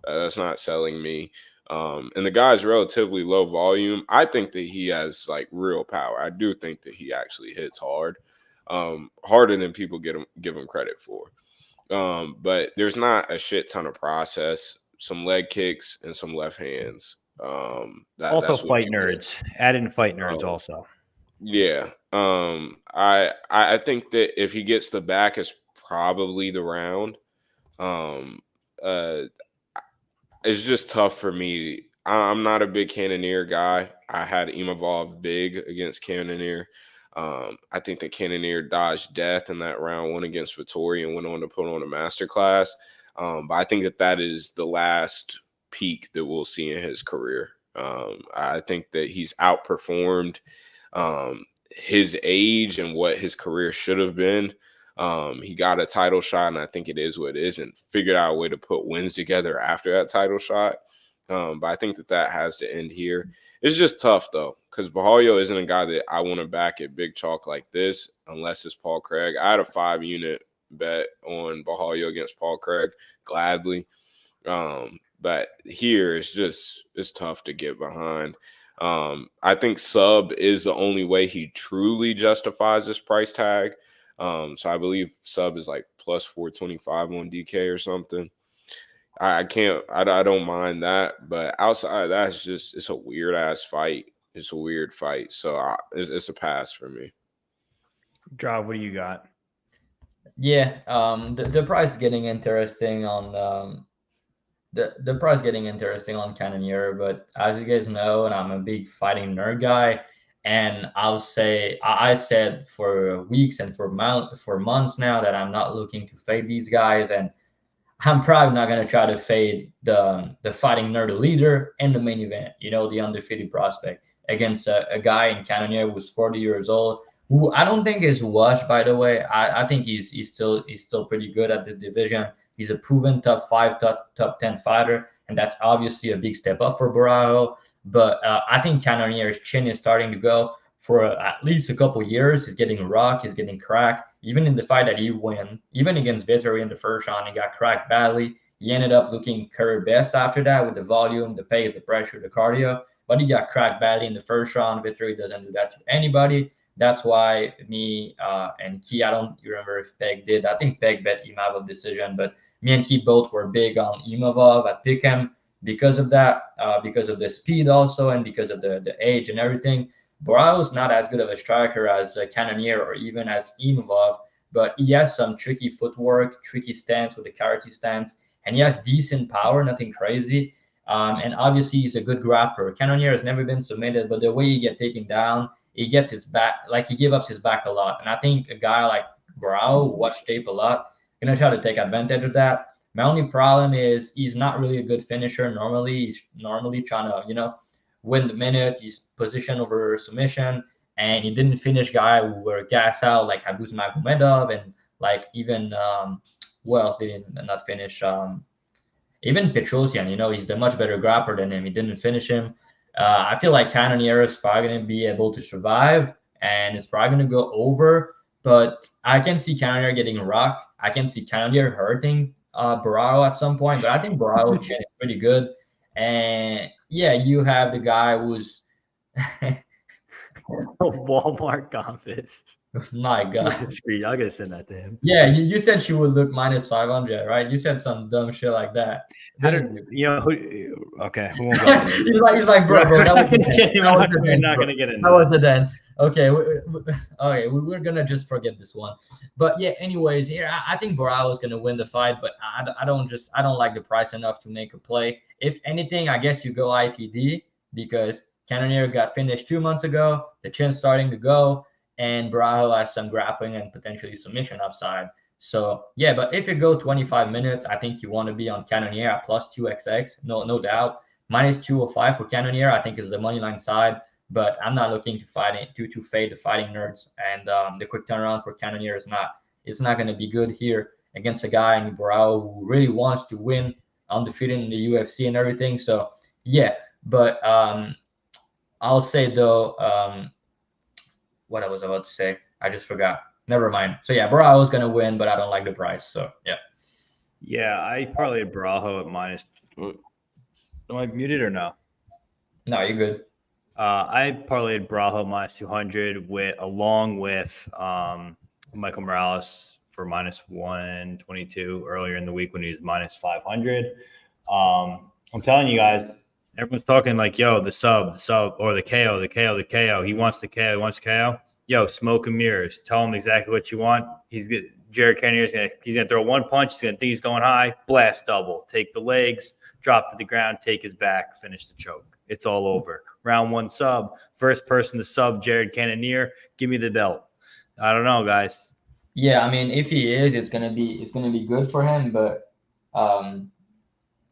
That's not selling me. And the guy's relatively low volume. I think that he has like real power. I do think that he actually hits hard. harder than people give him credit for. But there's not a shit ton of process, some leg kicks and some left hands. Also that's what fight you get. nerds. Add in fight nerds also. Yeah. I think that if he gets the back, it's probably the round. Uh, it's just tough for me. I'm not a big Cannonier guy. I had Imavov big against Cannonier. I think that Cannonier dodged death in that round one against Vittori and went on to put on a masterclass. But I think that is the last peak that we'll see in his career. I think that he's outperformed his age and what his career should have been. He got a title shot, and I think it is what it is, and figured out a way to put wins together after that title shot. But I think that has to end here. It's just tough, though, because Borralho isn't a guy that I want to back at big chalk like this unless it's Paul Craig. I had a 5-unit bet on Borralho against Paul Craig, gladly. But here it's tough to get behind. I think sub is the only way he truly justifies this price tag. So I believe sub is like plus 425 on DK or something. I don't mind that, but outside of that, it's a weird ass fight. It's a weird fight. So it's a pass for me. Draw, what do you got? Yeah, the price is getting interesting on the price getting interesting on Cannonier, but as you guys know, and I'm a big fighting nerd guy, and I said for weeks and for months now that I'm not looking to fade these guys, and I'm probably not gonna try to fade the fighting nerd leader in the main event. You know, the undefeated prospect against a guy in Cannonier who's 40 years old, who I don't think is washed. By the way, I think he's still pretty good at this division. He's a proven top 5, top 10 fighter, and that's obviously a big step up for Borralho. But I think Cannonier's chin is starting to go for at least a couple years. He's getting rocked, he's getting cracked. Even in the fight that he won, even against Vittori in the first round, he got cracked badly. He ended up looking career best after that with the volume, the pace, the pressure, the cardio. But he got cracked badly in the first round. Vittori doesn't do that to anybody. That's why me and Key, I don't remember if Peg did. I think Peg bet Imavov decision, but me and Key both were big on Imavov at Pick'em because of that, because of the speed also, and because of the age and everything. Borralho's not as good of a striker as Cannonier or even as Imavov, but he has some tricky footwork, tricky stance with the karate stance, and he has decent power, nothing crazy. And obviously, he's a good grappler. Cannonier has never been submitted, but the way he gets taken down, he gets his back, like he gives up his back a lot. And I think a guy like Borralho, watch tape a lot, gonna try to take advantage of that. My only problem is he's not really a good finisher normally. He's normally trying to, win the minute. He's positioned over submission, and he didn't finish guy who were gas out like Abuz Magomedov and like even who else did not finish? Even Petrosian, he's the much better grappler than him. He didn't finish him. I feel like Cannonier is probably going to be able to survive, and it's probably going to go over. But I can see Cannonier getting rocked. I can see Cannonier hurting Borralho at some point. But I think Borralho's chin is pretty good. And yeah, you have the guy who's Walmart Gompus. My God. I gotta send that to him. Yeah, you said she would look minus 500, right? You said some dumb shit like that. Okay. Who won't go he's like, bro, we're not gonna get into that was the dance. Okay, we're gonna just forget this one. But yeah, anyways, I think Borralho is gonna win the fight, but I don't like the price enough to make a play. If anything, I guess you go ITD because Cannonier got finished 2 months ago. The chin's starting to go, and Borralho has some grappling and potentially submission upside. So yeah, but if you go 25 minutes, I think you want to be on Cannonier at plus 2xx, no doubt. Minus 205 for Cannonier, I think is the money line side. But I'm not looking to fade the fighting nerds, and the quick turnaround for Cannonier is not going to be good here against a guy in Borralho who really wants to win, undefeated in the UFC and everything. So yeah, but I'll say though, what I was about to say, I just forgot. Never mind. So yeah, Borralho is going to win, but I don't like the price. So yeah. Yeah, I parlayed Borralho at minus. Am I muted or no? No, you're good. I parlayed Borralho minus 200 along with Michael Morales for minus 122 earlier in the week when he was minus 500. I'm telling you guys, everyone's talking like, yo, the sub, or the KO, the KO, the KO. He wants the KO, he wants KO. Yo, smoke and mirrors. Tell him exactly what you want. He's good. Jared Cannonier's he's gonna throw one punch. He's gonna think he's going high. Blast double. Take the legs. Drop to the ground. Take his back. Finish the choke. It's all over. Round 1 sub. First person to sub Jared Cannonier. Give me the belt. I don't know, guys. Yeah, I mean, if he is, it's gonna be good for him. But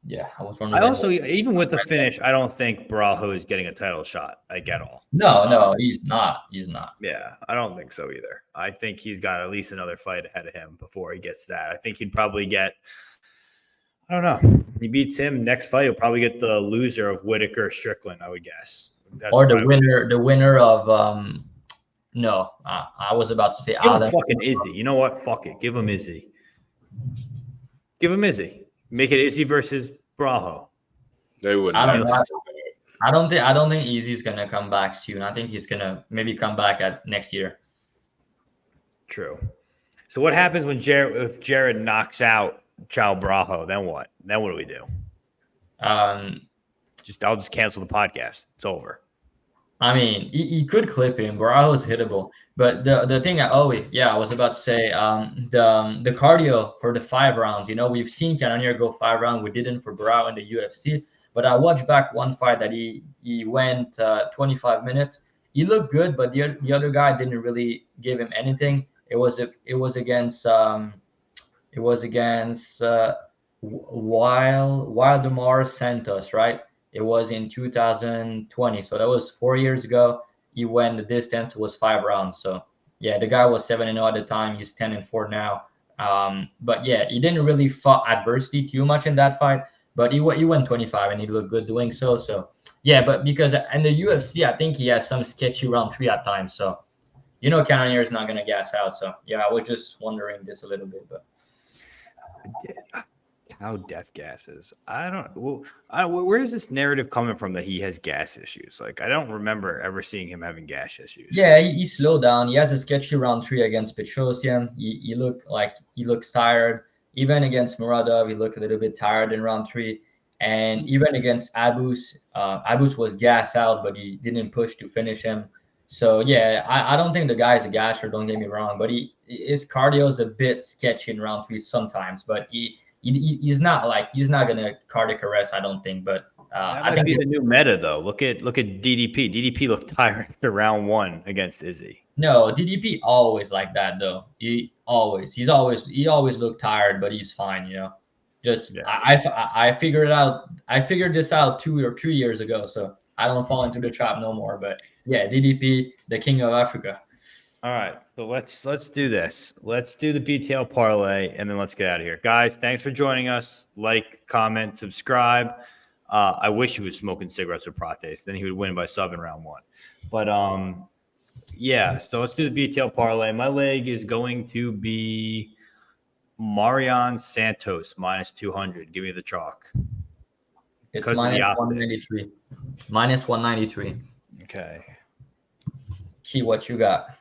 yeah, I was wondering. I also, even with the finish, I don't think Borralho is getting a title shot, like, at all. No, he's not. He's not. Yeah, I don't think so either. I think he's got at least another fight ahead of him before he gets that. I think he'd probably get, I don't know. He beats him. Next fight, he'll probably get the loser of Whitaker Strickland, I would guess. That's or the winner of no, I was about to say give him fucking Izzy. You know what? Fuck it. Give him Izzy. Give him Izzy. Make it Izzy versus Borralho. They wouldn't. I don't think Izzy's gonna come back soon. I think he's gonna maybe come back at next year. True. So what happens when if Jared knocks out Borralho? Then what? Then what do we do? I'll just cancel the podcast. It's over. I mean, he could clip him. Borralho's hittable. But the thing I was about to say, the cardio for the 5 rounds. You know, we've seen Cannonier go 5 rounds. We didn't for Borralho in the UFC. But I watched back one fight that he went 25 minutes. He looked good, but the other guy didn't really give him anything. It was against Wildemar Santos, right? It was in 2020, so that was 4 years ago. He went the distance, was 5 rounds. So yeah, the guy was 7-0 at the time. He's 10-4 now. But yeah, he didn't really fight adversity too much in that fight. But he went 25 and he looked good doing so. So yeah, but because in the UFC, I think he has some sketchy round 3 at times. So you know, Cannonier is not gonna gas out. So yeah, I was just wondering this a little bit, but. How death gases? I don't. Well, where's this narrative coming from that he has gas issues? Like, I don't remember ever seeing him having gas issues. Yeah, he slowed down. He has a sketchy round 3 against Petrosian. He looks tired. Even against Muradov, he looked a little bit tired in round 3. And even against Abus, Abus was gas out, but he didn't push to finish him. So yeah, I don't think the guy's a gasser. Don't get me wrong, but his cardio is a bit sketchy in round 3 sometimes. But he's not gonna cardiac arrest, I don't think. But that might be the new meta, though. Look at DDP. DDP looked tired after round 1 against Izzy. No, DDP always like that though. He always looked tired, but he's fine. You know, just yeah. I figured it out. I figured this out 2 or 3 years ago, so I don't fall into the trap no more. But yeah, DDP, the king of Africa. All right, so let's do this. Let's do the BTL parlay, and then let's get out of here, guys. Thanks for joining us. Like, comment, subscribe. I wish he was smoking cigarettes with Prates. Then he would win by sub in round 1. But yeah. So let's do the BTL parlay. My leg is going to be Marion Santos minus 200. Give me the chalk. It's minus 193. Minus 193. Okay. Key, what you got?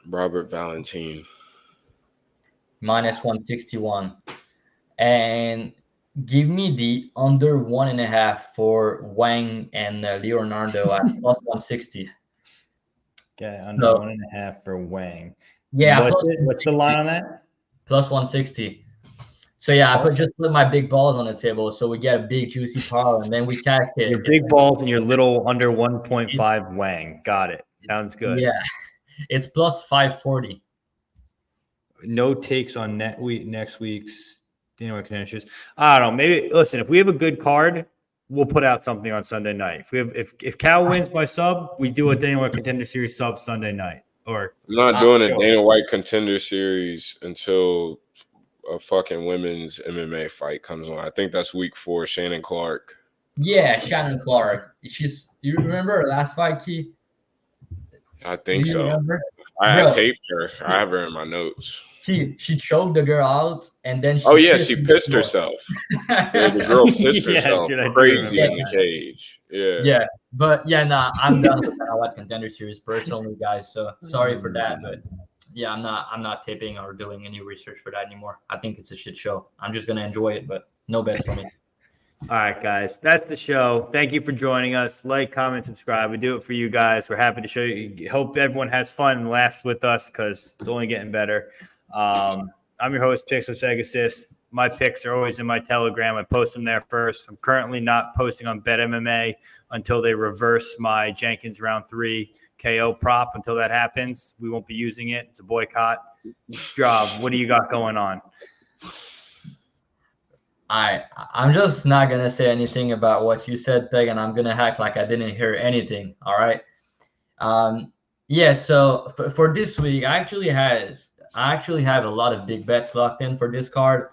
Robert Valentin. Minus 161. And give me the under 1.5 for Wang and Leonardo at plus 160. Okay, under 1.5 for Wang. Yeah. What's the line on that? Plus 160. So yeah, I just put my big balls on the table, so we get a big juicy parlay, and then we cash it. Your big balls and your little under 1.5 Wang. Got it. Sounds good. Yeah, it's plus 540. No takes on next week's Daniel Connections. I don't know. Maybe listen. If we have a good card, we'll put out something on Sunday night. If Cal wins by sub, we do a Daniel White Contender Series sub Sunday night. Or I'm not doing a Dana White Contender Series until a fucking women's MMA fight comes on. I think that's week 4. Shannon Clark. Yeah, Shannon Clark. You remember her last fight, Key? I think so. Remember? I taped her. I have her in my notes. she choked the girl out, and then she pissed herself. Yeah, the girl pissed herself dude, I do crazy in remember the cage. Yeah. Yeah, but yeah, nah, I'm done with Dana White Contender Series personally, guys. So sorry for that, but yeah, I'm not tipping or doing any research for that anymore. I think it's a shit show. I'm just gonna enjoy it, but no bets for me. All right, guys, that's the show. Thank you for joining us. Like, comment, subscribe. We do it for you guys. We're happy to show you. Hope everyone has fun and laughs with us because it's only getting better. I'm your host, Picks with Vegas. My picks are always in my Telegram. I post them there first. I'm currently not posting on Bet MMA until they reverse my Jenkins round 3 KO prop. Until that happens, we won't be using it. It's a boycott. Job, what do you got going on? I'm just not gonna say anything about what you said, Peg, and I'm gonna act like I didn't hear anything. All right. Yeah. So for this week, I actually have a lot of big bets locked in for this card.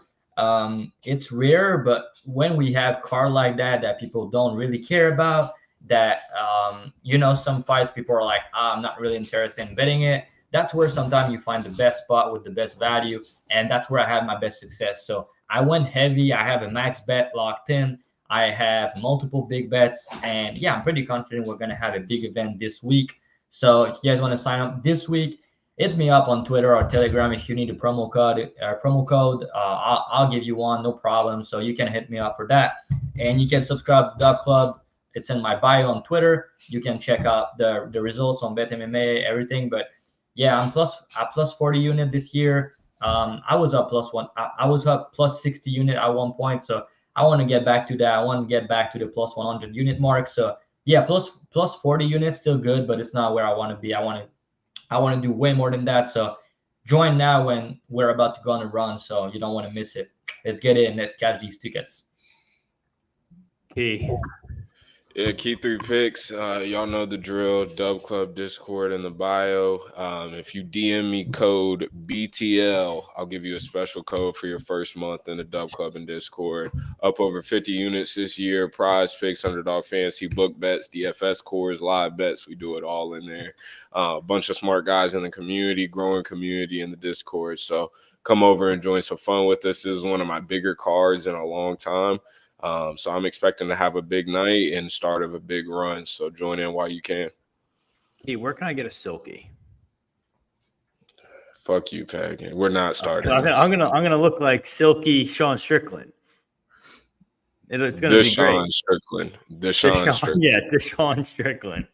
It's rare, but when we have card like that people don't really care about, that some fights people are like, I'm not really interested in betting it. That's where sometimes you find the best spot with the best value, and that's where I have my best success. So I went heavy. I have a max bet locked in. I have multiple big bets, and yeah, I'm pretty confident we're gonna have a big event this week. So if you guys want to sign up this week, hit me up on Twitter or Telegram if you need a promo code. I'll give you one, no problem. So you can hit me up for that, and you can subscribe to the club. It's in my bio on Twitter. You can check out the results on BetMMA, everything. But yeah, I'm plus 40 unit this year. I was up I was up plus 60 unit at one point. So I want to get back to that. I want to get back to the plus 100 unit mark. So yeah, plus 40 units still good, but it's not where I want to be. I want to do way more than that. So join now when we're about to go on a run. So you don't want to miss it. Let's get in. Let's catch these tickets. Key. Yeah, key 3 picks. Y'all know the drill. Dub Club Discord in the bio. If you DM me code BTL, I'll give you a special code for your first month in the Dub Club and Discord. Up over 50 units this year. Prize picks, underdog fantasy, book bets, DFS cores, live bets. We do it all in there. A bunch of smart guys in the community, growing community in the Discord. So come over and join some fun with us. This is one of my bigger cards in a long time. So I'm expecting to have a big night and start of a big run. So join in while you can. Hey, where can I get a silky? Fuck you, Peg. We're not starting. I'm gonna look like silky Sean Strickland. It's gonna be great. Deshaun Strickland. Yeah, Deshaun Strickland.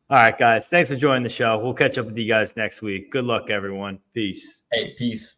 All right, guys. Thanks for joining the show. We'll catch up with you guys next week. Good luck, everyone. Peace. Hey, peace.